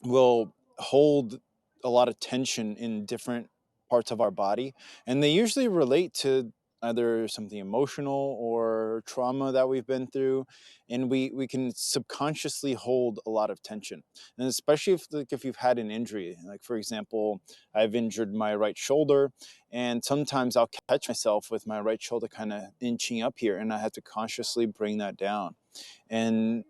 will hold a lot of tension in different parts of our body, and they usually relate to either something emotional or trauma that we've been through, and we can subconsciously hold a lot of tension. And especially if you've had an injury, like for example, I've injured my right shoulder, and sometimes I'll catch myself with my right shoulder kind of inching up here, and I have to consciously bring that down. And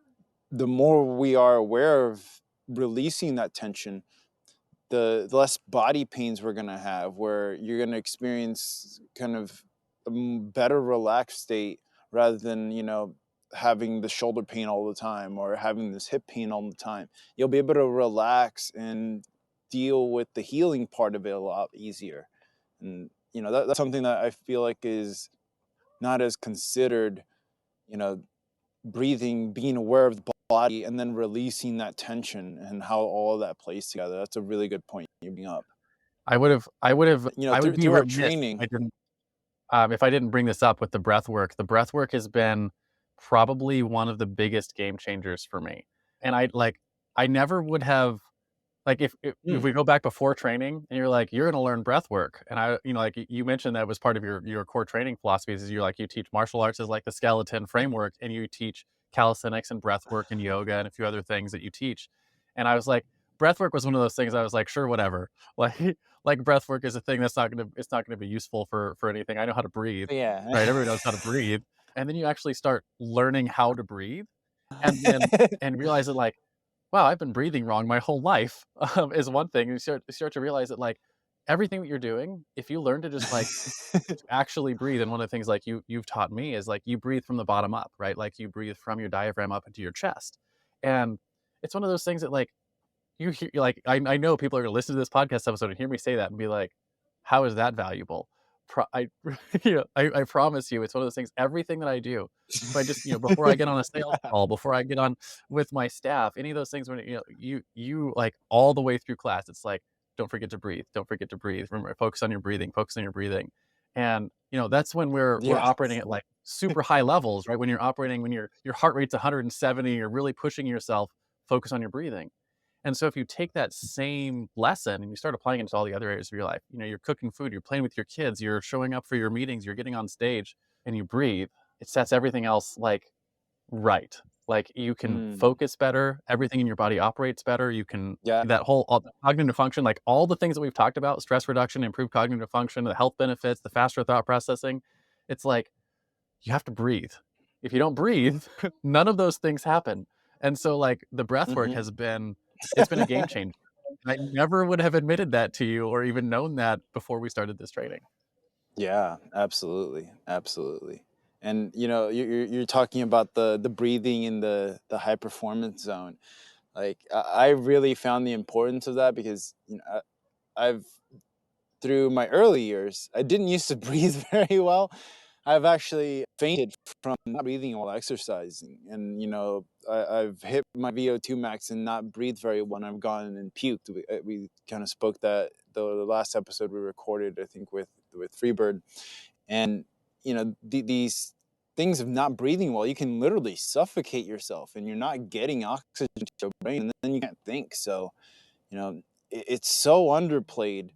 the more we are aware of releasing that tension, the less body pains we're going to have, where you're going to experience kind of a better relaxed state, rather than having the shoulder pain all the time or having this hip pain all the time. You'll be able to relax and deal with the healing part of it a lot easier. And that's something that I feel like is not as considered. you know Breathing, being aware of the body, and then releasing that tension, and how all of that plays together. That's a really good point you bring up. I would be Through our remiss training. if I didn't bring this up with the breath work. The breath work has been probably one of the biggest game changers for me. And I never would have, like, if Mm, we go back before training and you're like, you're going to learn breath work. And like you mentioned that was part of your core training philosophies, is you teach martial arts as like the skeleton framework, and you teach calisthenics and breath work and yoga and a few other things that you teach. And I was like, breath work was one of those things I was like, sure, whatever. Like breath work is a thing that's it's not gonna be useful for anything. I know how to breathe, Yeah. right? Everybody knows how to breathe. And then you actually start learning how to breathe and realize that like, wow, I've been breathing wrong my whole life, is one thing. You start to realize that like everything that you're doing, if you learn to just like actually breathe, and one of the things like you've taught me is like you breathe from the bottom up, right? Like you breathe from your diaphragm up into your chest. And it's one of those things that like you hear like I know people are gonna listen to this podcast episode and hear me say that and be like, how is that valuable? I I promise you it's one of those things, everything that I do, if I just, before I get on a sales Yeah. call, before I get on with my staff, any of those things when you like all the way through class, it's like, don't forget to breathe, don't forget to breathe. Remember, focus on your breathing, focus on your breathing. And that's when we're Yeah. operating at like super high levels, right? When you're operating, when your heart rate's 170, you're really pushing yourself, focus on your breathing. And so if you take that same lesson and you start applying it to all the other areas of your life, you're cooking food, you're playing with your kids, you're showing up for your meetings, you're getting on stage and you breathe, it sets everything else like right. Like you can Mm. focus better, everything in your body operates better. You can Yeah. that whole all the cognitive function, like all the things that we've talked about, stress reduction, improved cognitive function, the health benefits, the faster thought processing. It's like you have to breathe. If you don't breathe, none of those things happen. And so like the breath work Mhm. it's been a game changer. I never would have admitted that to you or even known that before we started this training. Yeah, absolutely, absolutely. And you're talking about the breathing in the high performance zone. Like I really found the importance of that because I've through my early years I didn't used to breathe very well. I've actually fainted from not breathing while exercising, and I've hit my VO2 max and not breathed very well. And I've gone and puked. We kind of spoke that the last episode we recorded, I think, with Freebird, and these things of not breathing well, you can literally suffocate yourself, and you're not getting oxygen to your brain, and then you can't think. So it's so underplayed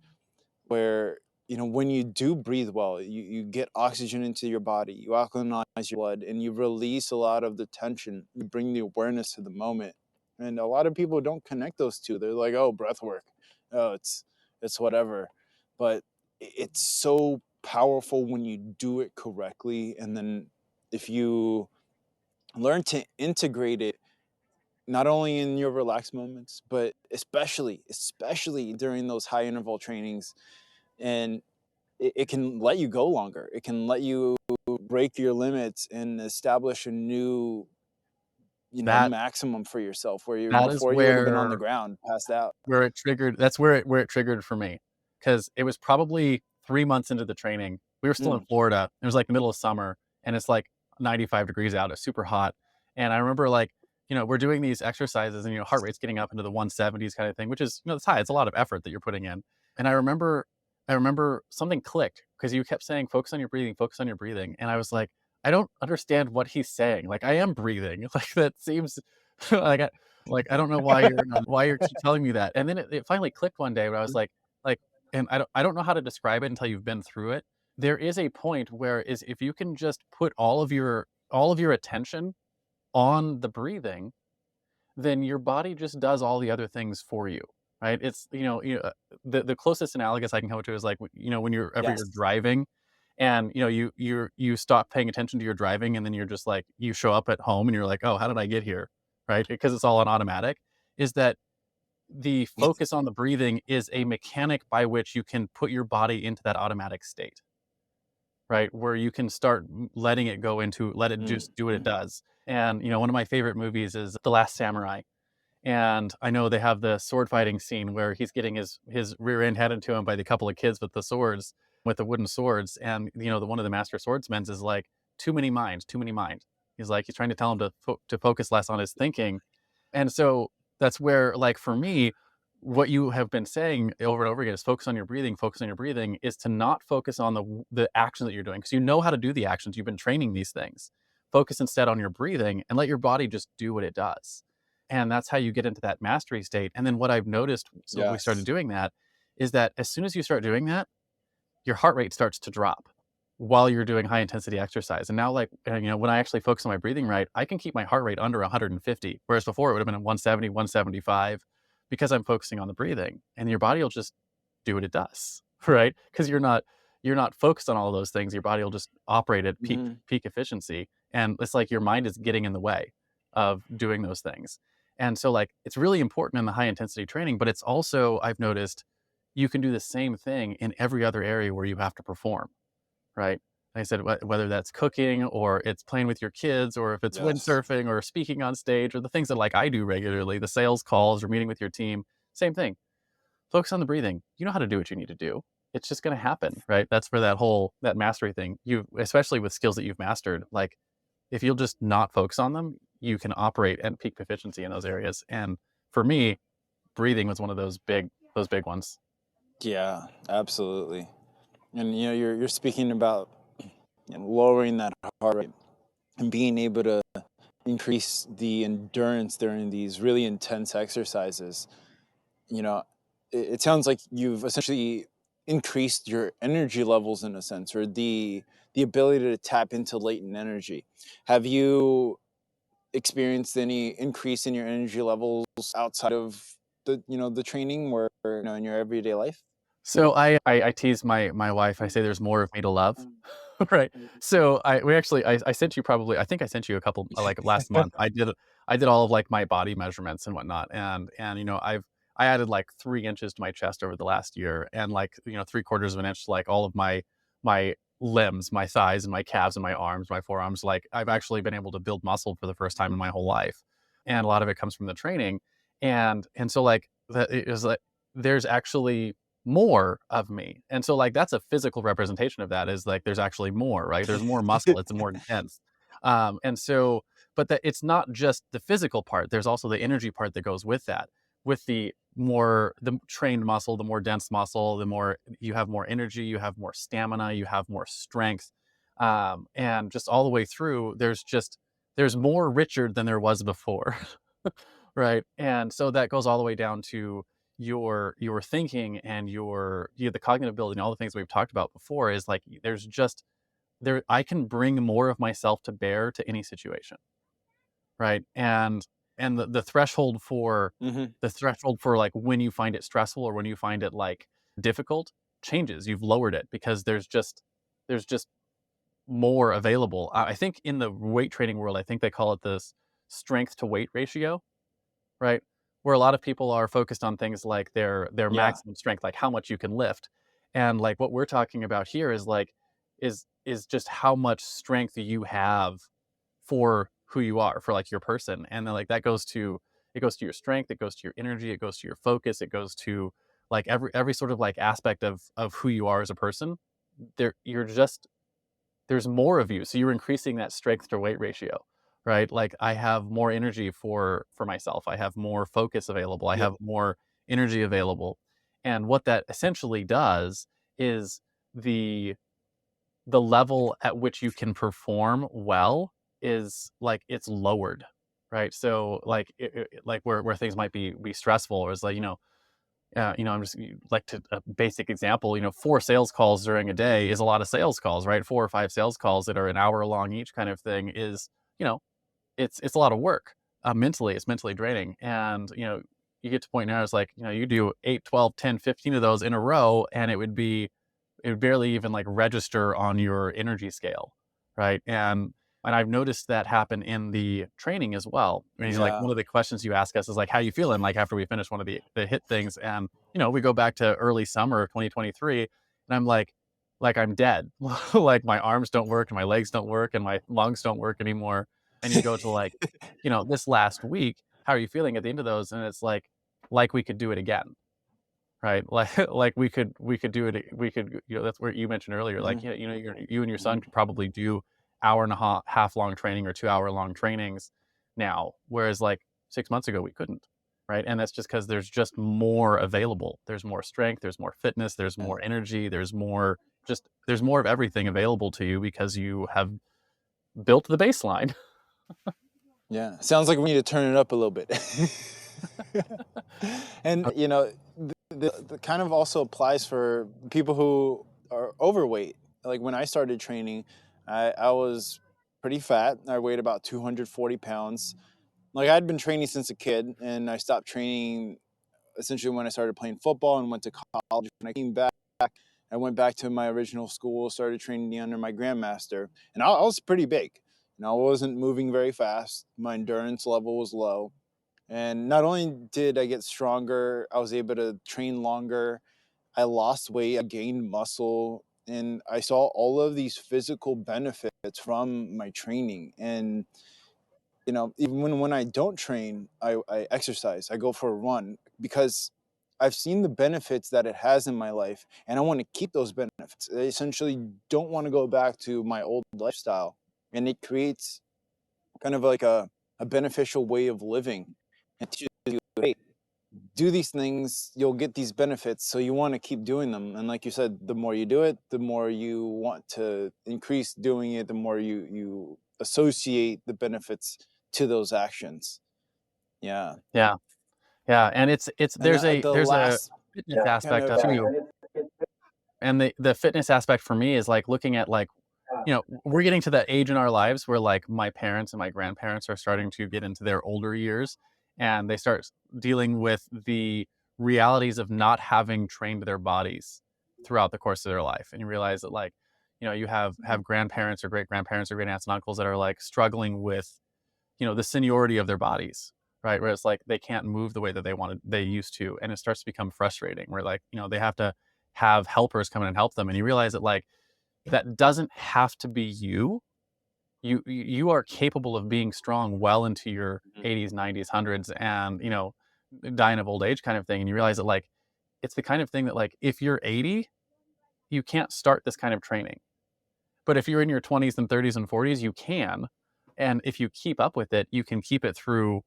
where when you do breathe well, you get oxygen into your body, you alkalinize your blood, and you release a lot of the tension, you bring the awareness to the moment. And a lot of people don't connect those two. They're like, oh, breath work, oh, it's whatever. But it's so powerful when you do it correctly. And then if you learn to integrate it not only in your relaxed moments, but especially during those high interval trainings, and it can let you go longer. It can let you break your limits and establish a new, That maximum for yourself where that is before you would have been on the ground, passed out. where it triggered that's where it triggered for me, because it was probably 3 months into the training. We were still in Mm, Florida. It was, like, the middle of summer, and it's, like, 95 degrees out. It's super hot, and I remember, like, we're doing these exercises and, heart rate's getting up into the 170s kinda thing, which is, it's high. It's a lot of effort that you're putting in, and I remember something clicked because you kept saying, focus on your breathing," and I was like, "I don't understand what he's saying, like, I am breathing." Like, that seems like, I don't know why you're keep telling me that. And then it finally clicked one day where I was like, and I don't know how to describe it until you've been through it. There is a point where is if you can just put all of your attention on the breathing, then your body just does all the other things for you, right? It's the closest analogous I can come to is like when you're yes. driving, and you stop paying attention to your driving, and then you're just like you show up at home and you're like, oh, how did I get here, right? Because it's all on automatic. Is that the focus on the breathing is a mechanic by which you can put your body into that automatic state, right? Where you can start letting it go into let it Mm, just do what it mm. does. And one of my favorite movies is The Last Samurai, and I know they have the sword fighting scene where he's getting his rear end handed to him by the couple of kids with the swords, with the wooden swords. And the one of the master swordsmen is like, too many minds, too many mind. He's like, he's trying to tell him to focus less on his thinking. And so that's where, like, for me, what you have been saying over and over again is focus on your breathing, is to not focus on the action that you're doing, because you know how to do the actions. You've been training these things. Focus instead on your breathing and let your body just do what it does. And that's how you get into that mastery state. And then what I've noticed since we started Yes. doing that is that as soon as you start doing that, your heart rate starts to drop while you're doing high intensity exercise. And now, like, when I actually focus on my breathing right, I can keep my heart rate under 150. Whereas before it would have been at 170, 175. because I'm focusing on the breathing, and your body will just do what it does, right? Because you're not focused on all those things. Your body will just operate at Hmm. peak efficiency, and it's like your mind is getting in the way of doing those things. And so, like, it's really important in the high intensity training, but it's also, I've noticed, you can do the same thing in every other area where you have to perform, right? Like I said, whether that's cooking or it's playing with your kids, or if it's Yes. windsurfing or speaking on stage, or the things that like I do regularly, the sales calls or meeting with your team, same thing. Focus on the breathing. You know how to do what you need to do. It's just going to happen, right? That's for that mastery thing. You, especially with skills that you've mastered, like if you'll just not focus on them, you can operate at peak efficiency in those areas. And for me, breathing was one of those big ones. Yeah, absolutely. And you're speaking about lowering that heart rate and being able to increase the endurance during these really intense exercises. You know, it sounds like you've essentially increased your energy levels in a sense, or the ability to tap into latent energy. Have you experienced any increase in your energy levels outside of the training, where in your everyday life? So I tease my wife. I say there's more of me to love, right? So I sent you, probably, I think I sent you a couple, like last month. I did all of like my body measurements and whatnot, and I added like 3 inches to my chest over the last year, and like 3/4 of an inch to like all of my limbs, my thighs and my calves and my arms, my forearms. Like I've actually been able to build muscle for the first time in my whole life, and a lot of it comes from the training, and so like that is like there's actually more of me. And so like that's a physical representation of that, is like there's actually more, right? There's more muscle, it's more dense. And so, but that it's not just the physical part, there's also the energy part that goes with that. With the trained muscle, the more dense muscle, the more you have more energy, you have more stamina, you have more strength. And just all the way through, there's more Richard than there was before. Right. And so that goes all the way down to your thinking and the cognitive ability and all the things we've talked about before. Is like there's just there I can bring more of myself to bear to any situation, right? And Hmm. the threshold for like when you find it stressful or when you find it like difficult changes. You've lowered it because there's just more available. I think in the weight training world, I think they call it this strength to weight ratio, right? Where a lot of people are focused on things like their Yeah. maximum strength, like how much you can lift. And like what we're talking about here is like is just how much strength you have for who you are, for like your person. And then like that goes to your strength, it goes to your energy, it goes to your focus, it goes to like every sort of like aspect of who you are as a person. You're just there's more of you. So you're increasing that strength to weight ratio, right? Like I have more energy for myself. I have more focus available. I Yeah. have more energy available. And what that essentially does is the the level at which you can perform well is like it's lowered, right? So like like where things might be stressful, or is like I'm just like to a basic example, 4 sales calls during a day is a lot of sales calls, right? 4 or 5 sales calls that are an hour long each kind of thing is, you know, it's a lot of work. Mentally, it's mentally draining. And, you get to point now, it's like, you do 8, 12, 10, 15 of those in a row, and it would barely even like register on your energy scale, right? And I've noticed that happen in the training as well. I mean, like Yeah. one of the questions you ask us is like, "How you feeling?" Like after we finish one of the hit things, and we go back to early summer of 2023, and I'm like I'm dead, like my arms don't work and my legs don't work and my lungs don't work anymore. And you go to like, this last week, how are you feeling at the end of those? And it's like we could do it again, right? Like like we could do it. We could, that's where you mentioned earlier, like, Hmm. you and your son could probably do hour and a half long training or 2 hour long trainings now, whereas like 6 months ago we couldn't, right? And that's just because there's just more available. There's more strength, there's more fitness, there's more energy, there's more of everything available to you because you have built the baseline. Yeah, sounds like we need to turn it up a little bit. And the kind of also applies for people who are overweight. Like when I started training, I was pretty fat. I weighed about 240 pounds. Like I'd been training since a kid, and I stopped training essentially when I started playing football and went to college. When I came back, I went back to my original school, started training under my grandmaster, and I was pretty big. I wasn't moving very fast. My endurance level was low. And not only did I get stronger, I was able to train longer. I lost weight, I gained muscle, and I saw all of these physical benefits from my training. And even when I don't train, I exercise. I go for a run because I've seen the benefits that it has in my life, and I want to keep those benefits. I essentially don't want to go back to my old lifestyle, and it creates kind of like a beneficial way of living. And teaches you, hey, do these things, you'll get these benefits, so you want to keep doing them. And like you said, the more you do it, the more you want to increase doing it, the more you associate the benefits to those actions. Yeah. Yeah. Yeah. And it's And the there's a last fitness kind aspect of too. And the fitness aspect for me is like looking at like, we're getting to that age in our lives where like my parents and my grandparents are starting to get into their older years, and they start dealing with the realities of not having trained their bodies throughout the course of their life. And you realize that like, you have grandparents or great grandparents or great aunts and uncles that are like struggling with, the seniority of their bodies, right? Where it's like they can't move the way that they used to. And it starts to become frustrating where like, they have to have helpers come in and help them. And you realize that like, that doesn't have to be you. You are capable of being strong well into your 80s, 90s, hundreds, and dying of old age kind of thing. And you realize that like it's the kind of thing that like if you're 80, you can't start this kind of training. But if you're in your 20s and 30s and 40s, you can. And if you keep up with it, you can keep it through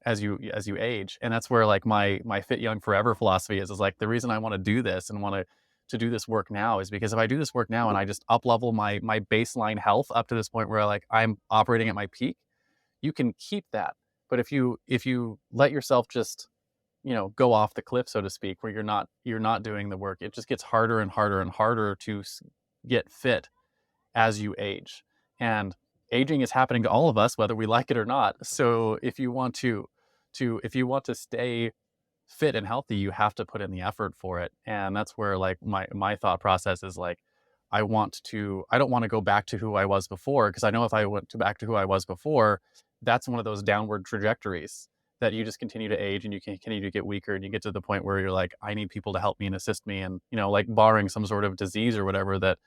as you age. And that's where like my fit young forever philosophy is like the reason I want to do this and want to do this work now is because if I do this work now and I just up level my baseline health up to this point where like I'm operating at my peak, you can keep that. But if you let yourself just go off the cliff, so to speak, where you're not doing the work, it just gets harder and harder and harder to get fit as you age. And aging is happening to all of us, whether we like it or not. So if you want to stay fit and healthy, you have to put in the effort for it. And that's where like my thought process is like, I don't want to go back to who I was before, because I know if I went back to who I was before, that's one of those downward trajectories that you just continue to age and you continue to get weaker, and you get to the point where you're like, I need people to help me and assist me. And, like barring some sort of disease or whatever that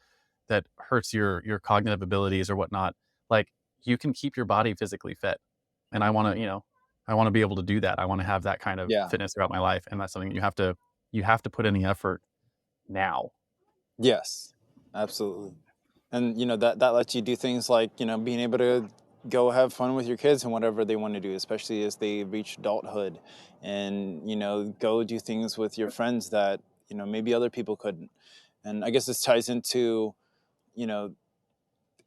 hurts your cognitive abilities or whatnot, like you can keep your body physically fit. And I want to be able to do that. I want to have that kind of yeah. fitness throughout my life. And that's something you have to put in the effort now. Yes, absolutely. And that lets you do things like being able to go have fun with your kids and whatever they want to do, especially as they reach adulthood, and go do things with your friends that maybe other people couldn't. And I guess this ties into you know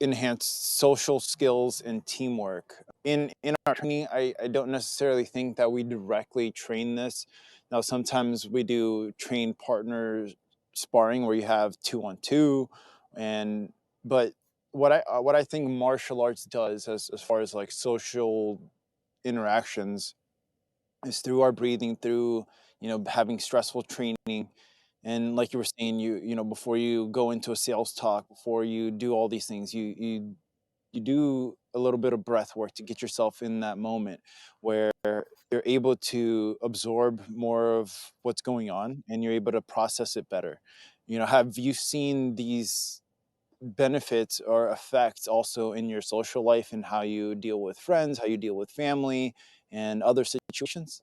enhanced social skills and teamwork. In our training, I don't necessarily think that we directly train this. Now, sometimes we do train partner sparring where you have 2-on-2, and but what I think martial arts does as far as like social interactions is through our breathing, through having stressful training. And like you were saying, before you go into a sales talk, before you do all these things, you do a little bit of breath work to get yourself in that moment where you're able to absorb more of what's going on, and you're able to process it better. Have you seen these benefits or effects also in your social life and how you deal with friends, how you deal with family and other situations?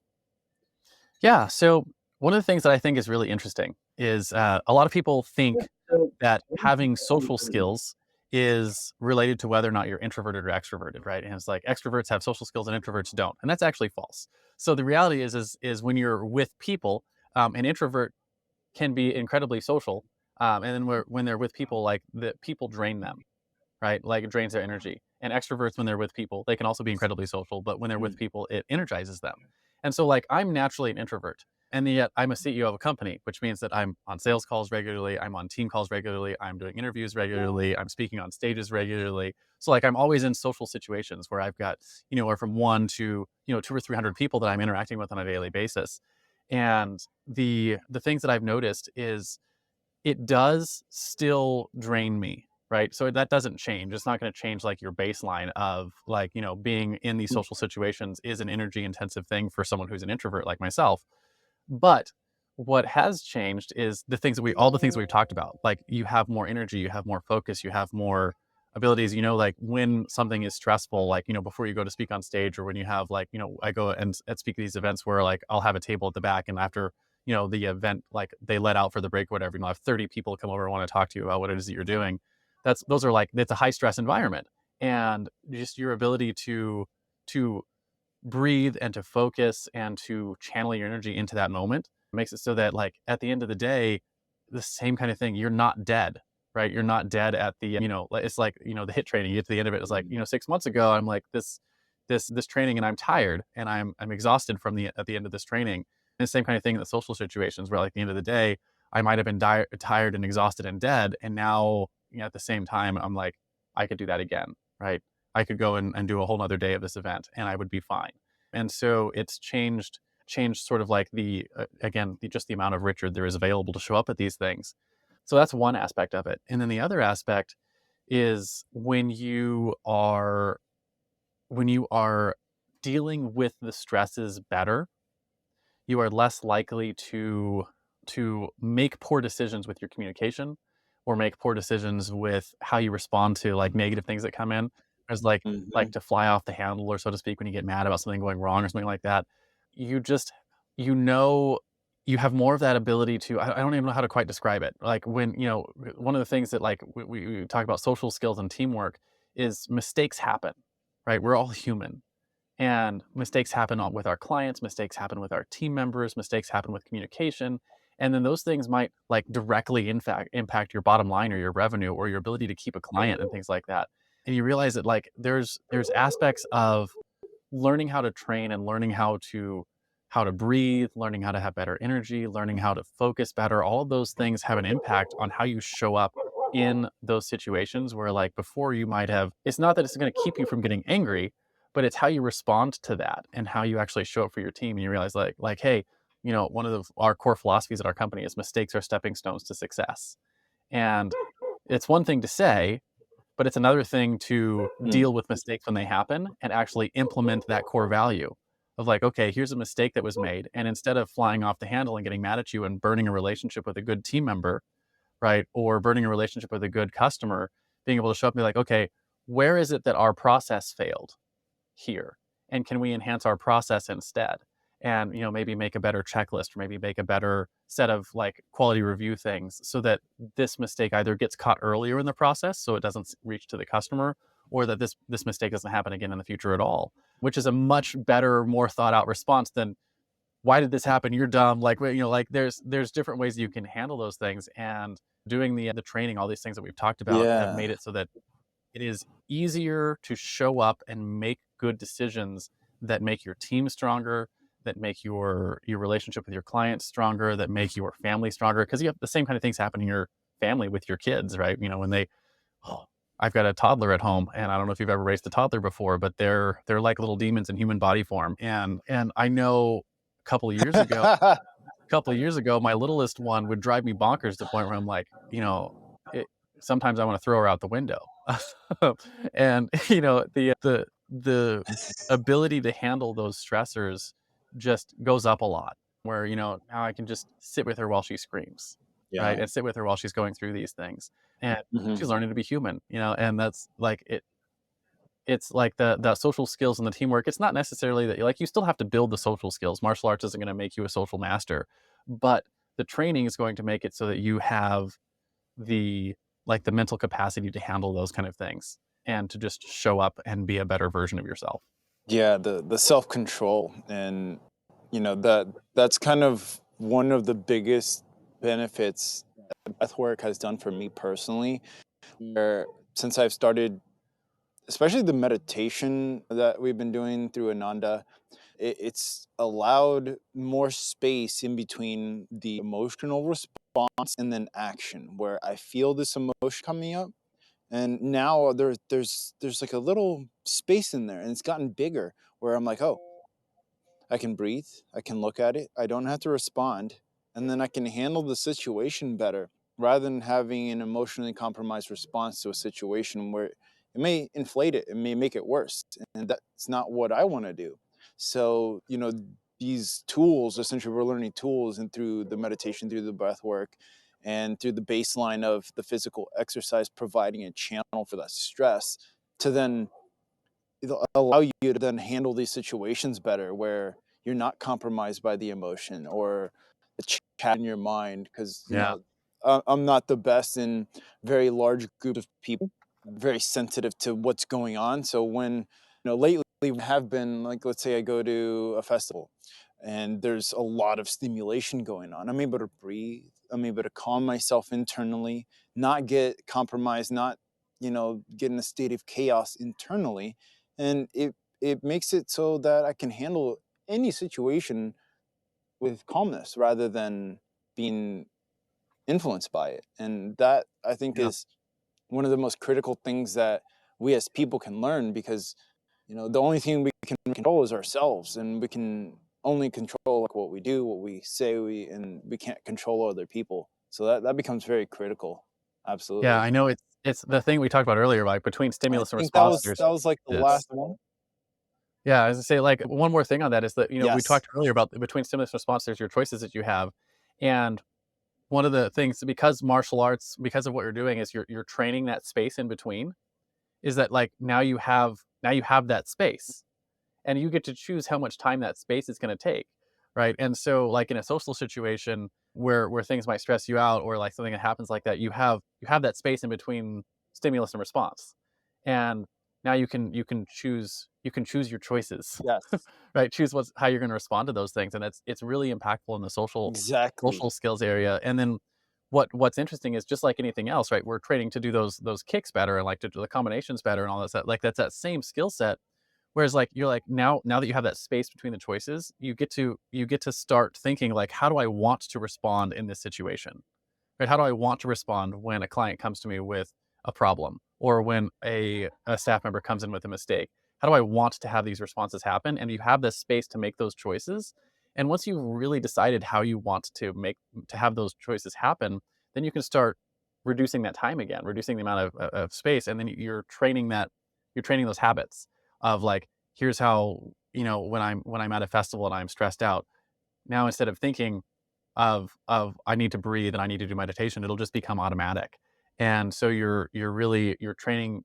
Yeah. So one of the things that I think is really interesting is a lot of people think that having social skills is related to whether or not you're introverted or extroverted, right? And it's like extroverts have social skills and introverts don't, and that's actually false. So the reality is when you're with people, an introvert can be incredibly social, and then when they're with people, like the people drain them, right? Like it drains their energy. And extroverts, when they're with people, they can also be incredibly social, but when they're with Mm. people, it energizes them. And so, like, I'm naturally an introvert, and yet I'm a CEO of a company, which means that I'm on sales calls regularly, I'm on team calls regularly, I'm doing interviews regularly, I'm speaking on stages regularly. So, like, I'm always in social situations where I've got, or from one to, 200 or 300 people that I'm interacting with on a daily basis. And the things that I've noticed is it does still drain me, right? So that doesn't change. It's not going to change like your baseline of like, being in these social situations is an energy intensive thing for someone who's an introvert like myself. But what has changed is all the things we've talked about. Like you have more energy, you have more focus, you have more abilities, like when something is stressful, like, before you go to speak on stage or when you have like, I go and speak at these events where like I'll have a table at the back and after, the event, like they let out for the break or whatever, I have 30 people come over and want to talk to you about what it is that you're doing. Those are like, it's a high stress environment. And just your ability to breathe and to focus and to channel your energy into that moment makes it so that like at the end of the day, the same kind of thing, you're not dead, right? You're not dead at the, it's like, the hit training, you get to the end of it, it's like, 6 months ago, I'm like this training and I'm tired and I'm exhausted at the end of this training. And the same kind of thing in the social situations where like at the end of the day, I might have been tired and exhausted and dead. And now, at the same time, I'm like, I could do that again, right? I could go and do a whole nother day of this event and I would be fine. And so it's changed sort of like just the amount of Richard there is available to show up at these things. So that's one aspect of it. And then the other aspect is when you are dealing with the stresses better, you are less likely to make poor decisions with your communication or make poor decisions with how you respond to like negative things that come in. There's like Mhm. to fly off the handle or so to speak when you get mad about something going wrong or something like that. You just you know you have more of that ability to I don't even know how to quite describe it. Like when, one of the things that like we talk about social skills and teamwork is mistakes happen, right? We're all human and mistakes happen with our clients, mistakes happen with our team members, mistakes happen with communication. And then those things might like directly in fact impact your bottom line or your revenue or your ability to keep a client and things like that. And you realize that like there's aspects of learning how to train and learning how to breathe, learning how to have better energy, learning how to focus better. All of those things have an impact on how you show up in those situations where like before you might have it's not that it's going to keep you from getting angry, but it's how you respond to that and how you actually show up for your team. And you realize like hey, one of our core philosophies at our company is mistakes are stepping stones to success. And it's one thing to say, but it's another thing to Mm. deal with mistakes when they happen and actually implement that core value of like, okay, here's a mistake that was made. And instead of flying off the handle and getting mad at you and burning a relationship with a good team member, right? Or burning a relationship with a good customer, being able to show up and be like, okay, where is it that our process failed here? And can we enhance our process instead? And maybe make a better checklist or maybe make a better set of like quality review things so that this mistake either gets caught earlier in the process so it doesn't reach to the customer, or that this mistake doesn't happen again in the future at all, which is a much better, more thought out response than why did this happen? You're dumb. Like, like there's different ways you can handle those things. And doing the training, all these things that we've talked about have Yeah. made it so that it is easier to show up and make good decisions that make your team stronger, that make your relationship with your clients stronger, that make your family stronger. Because you have the same kind of things happen in your family with your kids, right? When oh, I've got a toddler at home, and I don't know if you've ever raised a toddler before, but they're like little demons in human body form. And I know a couple of years ago, my littlest one would drive me bonkers to the point where I'm like, it, sometimes I want to throw her out the window. And the ability to handle those stressors just goes up a lot. Where now I can just sit with her while she screams, right, Yeah. and sit with her while she's going through these things, and Mhm. she's learning to be human. And that's like it. It's like the social skills and the teamwork. It's not necessarily that like you still have to build the social skills. Martial arts isn't going to make you a social master, but the training is going to make it so that you have the the mental capacity to handle those kind of things and to just show up and be a better version of yourself. Yeah, the self-control, and that's kind of one of the biggest benefits that breath work has done for me personally, where since I've started, especially the meditation that we've been doing through Ananda, it's allowed more space in between the emotional response and then action, where I feel this emotion coming up, and now there's like a little space in there, and it's gotten bigger, where I'm like, oh, I can breathe, I can look at it, I don't have to respond, and then I can handle the situation better rather than having an emotionally compromised response to a situation where it may inflate it, it may make it worse. And that's not what I want to do. So, these tools, essentially, we're learning tools, and through the meditation, through the breath work, and through the baseline of the physical exercise, providing a channel for that stress to then it'll allow you to then handle these situations better where you're not compromised by the emotion or the chat in your mind because Yeah. I'm not the best in very large groups of people, very sensitive to what's going on. So when lately we have been, like, let's say I go to a festival and there's a lot of stimulation going on, I'm able to breathe, I'm able to calm myself internally, not get compromised, not get in a state of chaos internally, and it makes it so that I can handle any situation with calmness rather than being influenced by it. And that, I think, Yeah. is one of the most critical things that we as people can learn, because the only thing we can control is ourselves, and we can only control like what we do, what we say, and we can't control other people. So that becomes very critical. Yeah, Absolutely. I know it's the thing we talked about earlier, like between I stimulus and think that response, was there's that was like the it's last one. yeah, as I say, like one more thing on that is that, we Yes. talked earlier about between stimulus and response, there's your choices that you have. And one of the things, because martial arts, because of what you're doing is you're training that space in between, is that like now you have that space and you get to choose how much time that space is going to take, right? And so like in a social situation where things might stress you out, or like something that happens like that, you have that space in between stimulus and response. And now you can choose your choices. Yes. Right, choose how you're going to respond to those things, and it's really impactful in the social Exactly. skills area. And then what's interesting is, just like anything else, right, we're training to do those kicks better, and like to do the combinations better and all that stuff. Like that's that same skill set. Whereas like you're like, now that you have that space between the choices, you get to start thinking like, how do I want to respond in this situation? Right? How do I want to respond when a client comes to me with a problem, or when a staff member comes in with a mistake? How do I want to have these responses happen? And you have this space to make those choices. And once you've really decided how you want to have those choices happen, then you can start reducing that time again, reducing the amount of space. And then you're training those habits of like, here's how, when I'm at a festival and I'm stressed out, now instead of thinking of I need to breathe and I need to do meditation, it'll just become automatic. And so you're training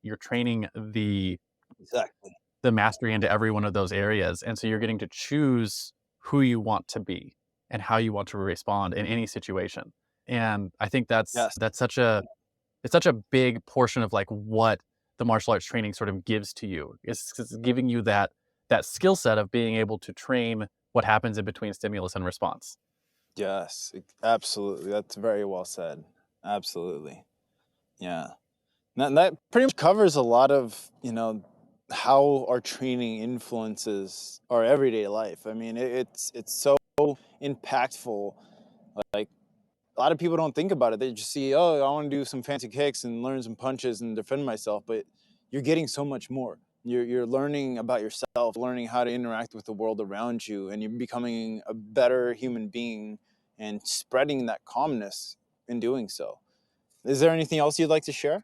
Exactly. the mastery into every one of those areas. And so you're getting to choose who you want to be and how you want to respond in any situation. And I think that's Yes. that's such a it's such a big portion of like what the martial arts training sort of gives to you. It's giving you that skill set of being able to train what happens in between stimulus and response. Yes. Absolutely. That's very well said. Absolutely. Yeah. That pretty much covers a lot of, how our training influences our everyday life. I mean, it's so impactful. Like, a lot of people don't think about it. They just see, oh, I want to do some fancy kicks and learn some punches and defend myself. But you're getting so much more. You're learning about yourself, learning how to interact with the world around you, and you're becoming a better human being and spreading that calmness in doing so. Is there anything else you'd like to share?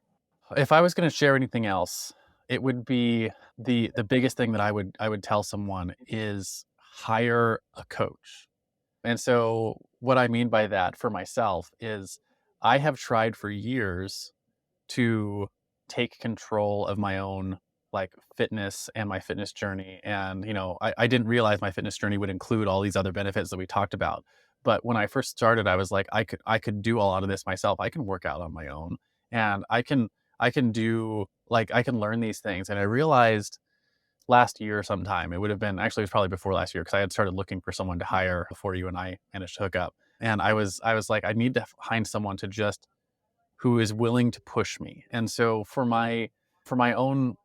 If I was gonna share anything else, it would be the biggest thing that I would tell someone is hire a coach. And so what I mean by that for myself is I have tried for years to take control of my own like fitness and my fitness journey. And, I didn't realize my fitness journey would include all these other benefits that we talked about. But when I first started, I was like, I could do a lot of this myself. I can work out on my own, and I can learn these things. And I realized last year sometime, it would have been, actually it was probably before last year, because I had started looking for someone to hire before you and I managed to hook up. And I was like, I need to find someone to just who is willing to push me. And so for my own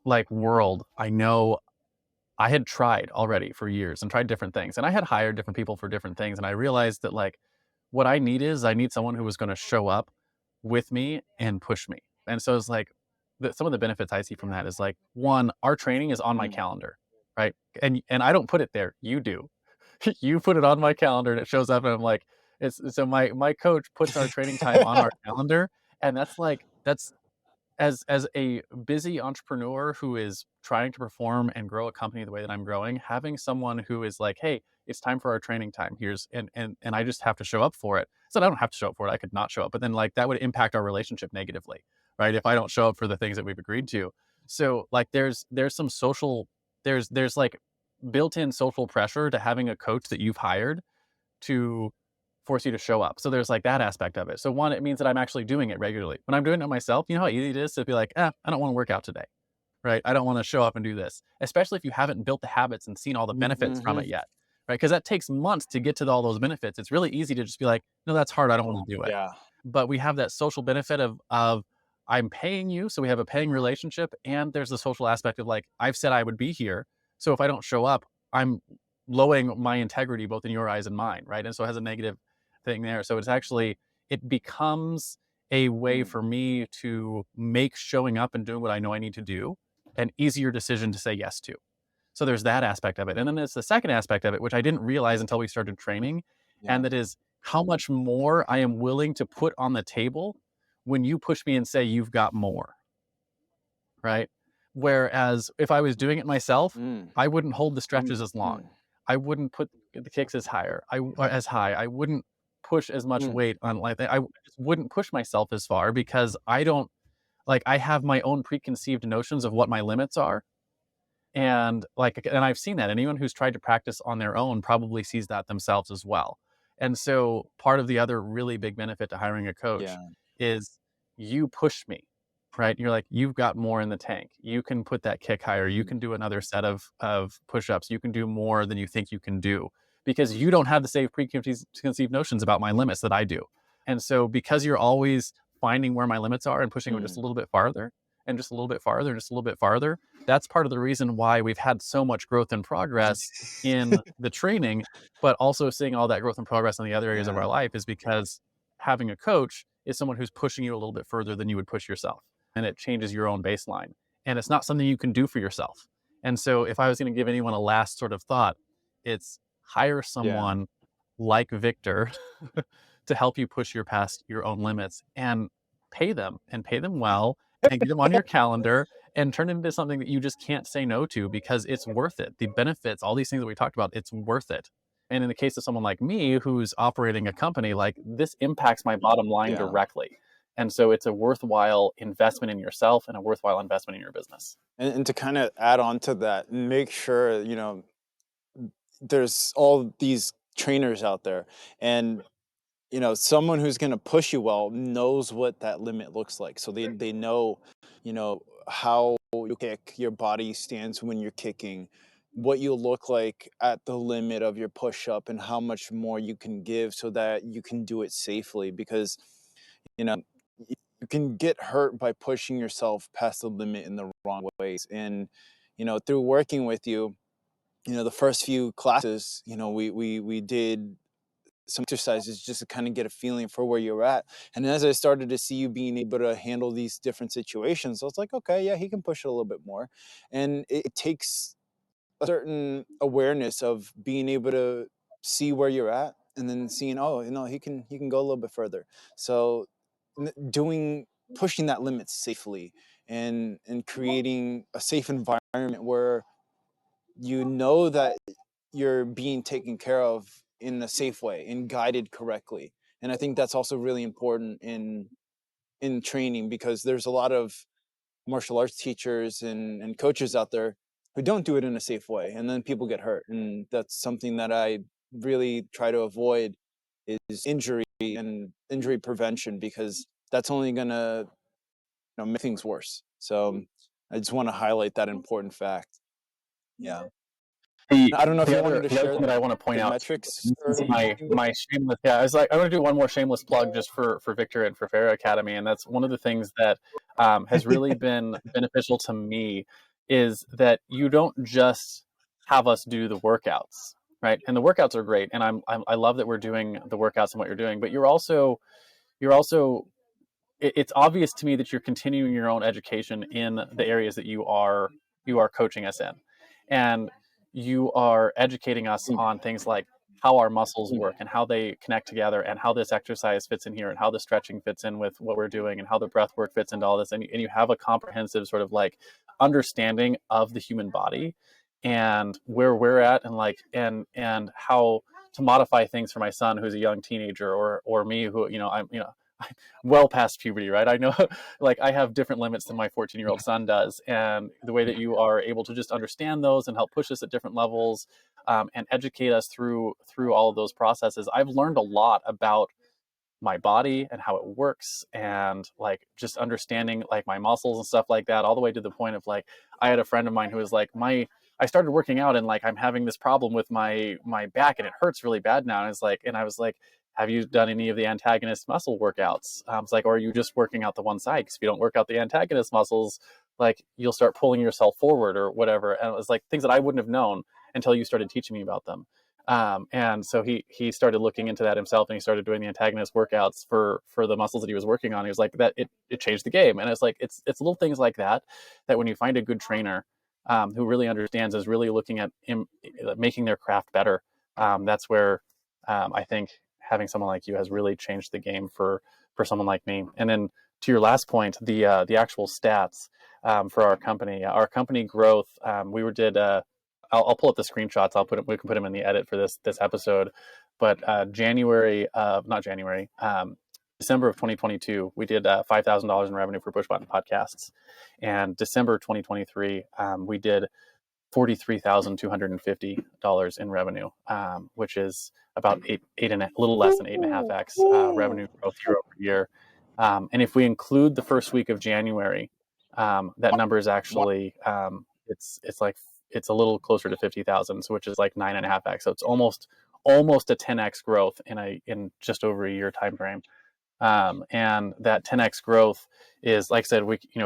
like world, I know I had tried already for years and tried different things, and I had hired different people for different things. And I realized that like what I need someone who was going to show up with me and push me. And so it's like some of the benefits I see from that is like, one, our training is on my Mm. calendar. right? And I don't put it there. You do. You put it on my calendar and it shows up and I'm like, it's so my coach puts our training time on our calendar. And that's as a busy entrepreneur who is trying to perform and grow a company the way that I'm growing, having someone who is like, hey, it's time for our training time. Here's and I just have to show up for it. So I don't have to show up for it. I could not show up. But then like that would impact our relationship negatively, right? If I don't show up for the things that we've agreed to. So like there's some social there's like built-in social pressure to having a coach that you've hired to force you to show up. So there's like that aspect of it. So one, it means that I'm actually doing it regularly. When I'm doing it myself, you know how easy it is to be like, I don't want to work out today, right? I don't want to show up and do this, especially if you haven't built the habits and seen all the benefits from Hmm. it yet, right? Because that takes months to get to all those benefits. It's really easy to just be like, no, that's hard. I don't want to do it. Yeah. But we have that social benefit of I'm paying you, so we have a paying relationship, and there's the social aspect of like I've said I would be here, so if I don't show up, I'm lowering my integrity both in your eyes and mine, right? And so it has a negative thing there. So it's actually it becomes a way Mm. for me to make showing up and doing what I know I need to do an easier decision to say yes to. So there's that aspect of it. And then there's the second aspect of it, which I didn't realize until we started training, Yeah. and that is how much more I am willing to put on the table when you push me and say you've got more, right? Whereas if I was doing it myself, Mm. I wouldn't hold the stretches as long. Mm. I wouldn't put the kicks as higher. Or as high. I wouldn't push as much Mm. weight on like that. I just wouldn't push myself as far because I don't like I have my own preconceived notions of what my limits are. And I've seen that. Anyone who's tried to practice on their own probably sees that themselves as well. And so part of the other really big benefit to hiring a coach Yeah. is you push me, right? You're like, you've got more in the tank. You can put that kick higher. You Mm. can do another set of push-ups. You can do more than you think you can do because you don't have the same preconceived notions about my limits that I do. And so because you're always finding where my limits are and pushing them just a Mm. little bit farther and just a little bit farther and just a little bit farther, that's part of the reason why we've had so much growth and progress in the training, but also seeing all that growth and progress in the other areas of Yeah. our life is because having a coach is someone who's pushing you a little bit further than you would push yourself. And it changes your own baseline. And it's not something you can do for yourself. And so if I was going to give anyone a last sort of thought, it's hire Yeah. someone like Victor to help you push your past your own limits and pay them well and get them on your calendar and turn it into something that you just can't say no to because it's worth it. The benefits, all these things that we talked about, it's worth it. And in the case of someone like me who's operating a company, like this impacts my bottom line Yeah. directly. And so it's a worthwhile investment in yourself and a worthwhile investment in your business. And to kind of add on to that, make sure, there's all these trainers out there, and someone who's going to push you well knows what that limit looks like. So they know, how you kick, your body stance when you're kicking, what you look like at the limit of your push up, and how much more you can give so that you can do it safely. Because you know you can get hurt by pushing yourself past the limit in the wrong ways. And through working with you, the first few classes, we did some exercises just to kind of get a feeling for where you're at. And as I started to see you being able to handle these different situations, I was like, okay, yeah, he can push it a little bit more. And it takes a certain awareness of being able to see where you're at, and then seeing, oh, he can go a little bit further. So doing pushing that limit safely, and creating a safe environment where that you're being taken care of in a safe way and guided correctly. And I think that's also really important in training, because there's a lot of martial arts teachers and coaches out there who don't do it in a safe way, and then people get hurt. And that's something that I really try to avoid, is injury and injury prevention, because that's only going to make things worse. So I just want to highlight that important fact. Yeah. I don't know if you wanted to The other share thing that I want to point the out, metrics this or is my shameless, yeah, I was like, I want to do one more shameless plug just for Victor and for Fera Academy. And that's one of the things that has really been beneficial to me is that you don't just have us do the workouts, right? And the workouts are great. And I love that we're doing the workouts and what you're doing, but you're also it's obvious to me that you're continuing your own education in the areas that you are coaching us in. And you are educating us on things like how our muscles work and how they connect together and how this exercise fits in here and how the stretching fits in with what we're doing and how the breath work fits into all this. And you have a comprehensive sort of like understanding of the human body and where we're at and like, and how to modify things for my son, who's a young teenager, or me, who, I'm, well past puberty, right? I know like I have different limits than my 14-year-old son does. And the way that you are able to just understand those and help push us at different levels, and educate us through all of those processes, I've learned a lot about my body and how it works, and like just understanding like my muscles and stuff like that, all the way to the point of like, I had a friend of mine who was like, I started working out and like I'm having this problem with my back and it hurts really bad now. And I was like, have you done any of the antagonist muscle workouts? It's like, or are you just working out the one side? Because if you don't work out the antagonist muscles, like you'll start pulling yourself forward or whatever. And it was like things that I wouldn't have known until you started teaching me about them. And so he started looking into that himself, and he started doing the antagonist workouts for the muscles that he was working on. He was like, that it changed the game. And it's like, it's little things like that when you find a good trainer, who really understands, is really looking at making their craft better. That's where, I think having someone like you has really changed the game for someone like me. And then to your last point, the actual stats, for our company growth, I'll pull up the screenshots. We can put them in the edit for this episode. But December of 2022, we did $5,000 in revenue for Push Button Podcasts, and December 2023, we did $43,250 in revenue, which is about a little less than 8.5x revenue growth year over year. And if we include the first week of January, that number is actually it's a little closer to 50,000, so which is like 9.5x. So it's almost a 10x growth in just over a year time frame. And that 10x growth is, like I said,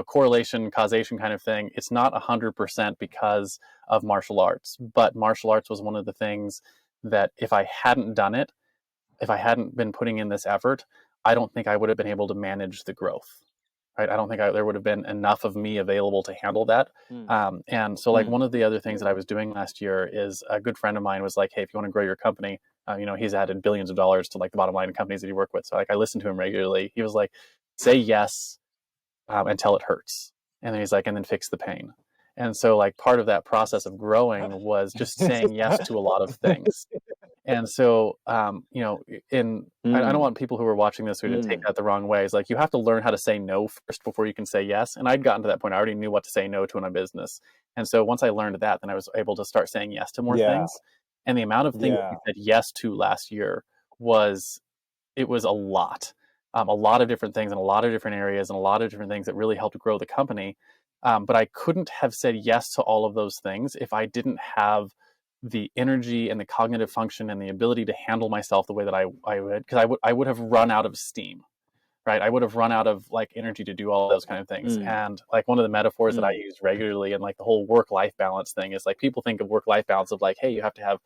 correlation, causation kind of thing. It's not 100% because of martial arts, but martial arts was one of the things that if I hadn't done it, if I hadn't been putting in this effort, I don't think I would have been able to manage the growth. Right? I don't think there would have been enough of me available to handle that. And so like one of the other things that I was doing last year is, a good friend of mine was like, hey, if you want to grow your company, he's added billions of dollars to like the bottom line of companies that he worked with. So like I listened to him regularly. He was like, say yes, until it hurts. And then he's like, and then fix the pain. And so like part of that process of growing was just saying yes to a lot of things. And so, I don't want people who are watching this to take that the wrong way. It's like, you have to learn how to say no first before you can say yes. And I'd gotten to that point. I already knew what to say no to in my business. And so once I learned that, then I was able to start saying yes to more things. And the amount of things that we said yes to last year was a lot. A lot of different things in a lot of different areas and a lot of different things that really helped grow the company. But I couldn't have said yes to all of those things if I didn't have the energy and the cognitive function and the ability to handle myself the way that I would, because I would have run out of steam, right? I would have run out of like energy to do all those kind of things. And like one of the metaphors that I use regularly and like the whole work-life balance thing is like, people think of work-life balance of like, hey, you have to have,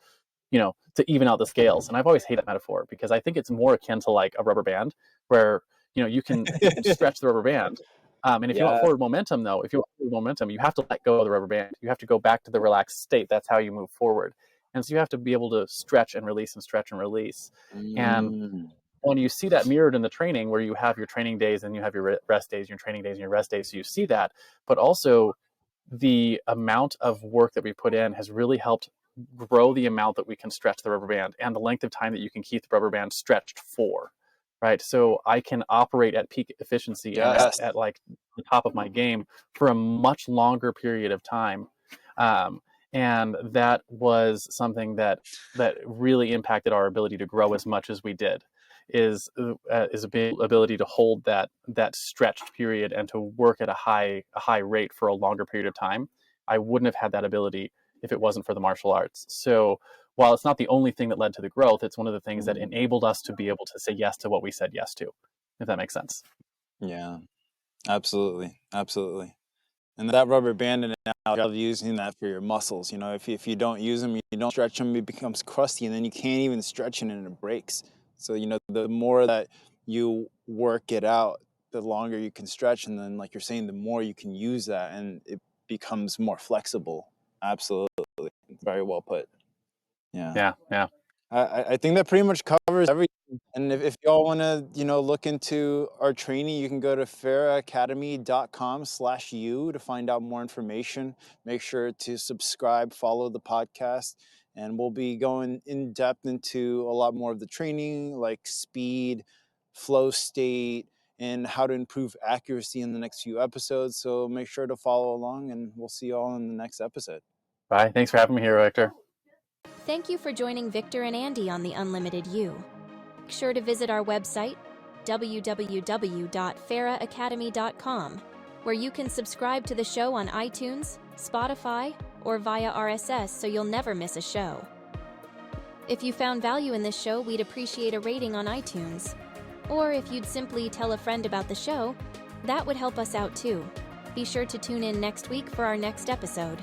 to even out the scales. And I've always hated that metaphor because I think it's more akin to like a rubber band where, you can stretch the rubber band. And if you want forward momentum, though, you have to let go of the rubber band. You have to go back to the relaxed state. That's how you move forward. And so you have to be able to stretch and release and stretch and release. And when you see that mirrored in the training, where you have your training days and you have your rest days, your training days and your rest days, so you see that. But also the amount of work that we put in has really helped grow the amount that we can stretch the rubber band and the length of time that you can keep the rubber band stretched for. Right. So I can operate at peak efficiency and at like the top of my game for a much longer period of time. And that was something that really impacted our ability to grow as much as we did, is ability to hold that stretched period and to work at a high rate for a longer period of time. I wouldn't have had that ability if it wasn't for the martial arts. So while it's not the only thing that led to the growth, it's one of the things that enabled us to be able to say yes to what we said yes to, if that makes sense. Yeah, absolutely. Absolutely. And that rubber band analogy, I love using that for your muscles. If you don't use them, you don't stretch them, it becomes crusty, and then you can't even stretch it and it breaks. So, the more that you work it out, the longer you can stretch. And then, like you're saying, the more you can use that and it becomes more flexible. Absolutely. Very well put. Yeah. Yeah, yeah. I think that pretty much covers everything. And if y'all want to, look into our training, you can go to feraacademy.com/u to find out more information. Make sure to subscribe, follow the podcast, and we'll be going in depth into a lot more of the training, like speed, flow state, and how to improve accuracy in the next few episodes. So make sure to follow along, and we'll see you all in the next episode. Bye. Thanks for having me here, Victor. Thank you for joining Victor and Andy on The Unlimited You. Make sure to visit our website, www.feraacademy.com, where you can subscribe to the show on iTunes, Spotify, or via RSS so you'll never miss a show. If you found value in this show, we'd appreciate a rating on iTunes. Or if you'd simply tell a friend about the show, that would help us out too. Be sure to tune in next week for our next episode.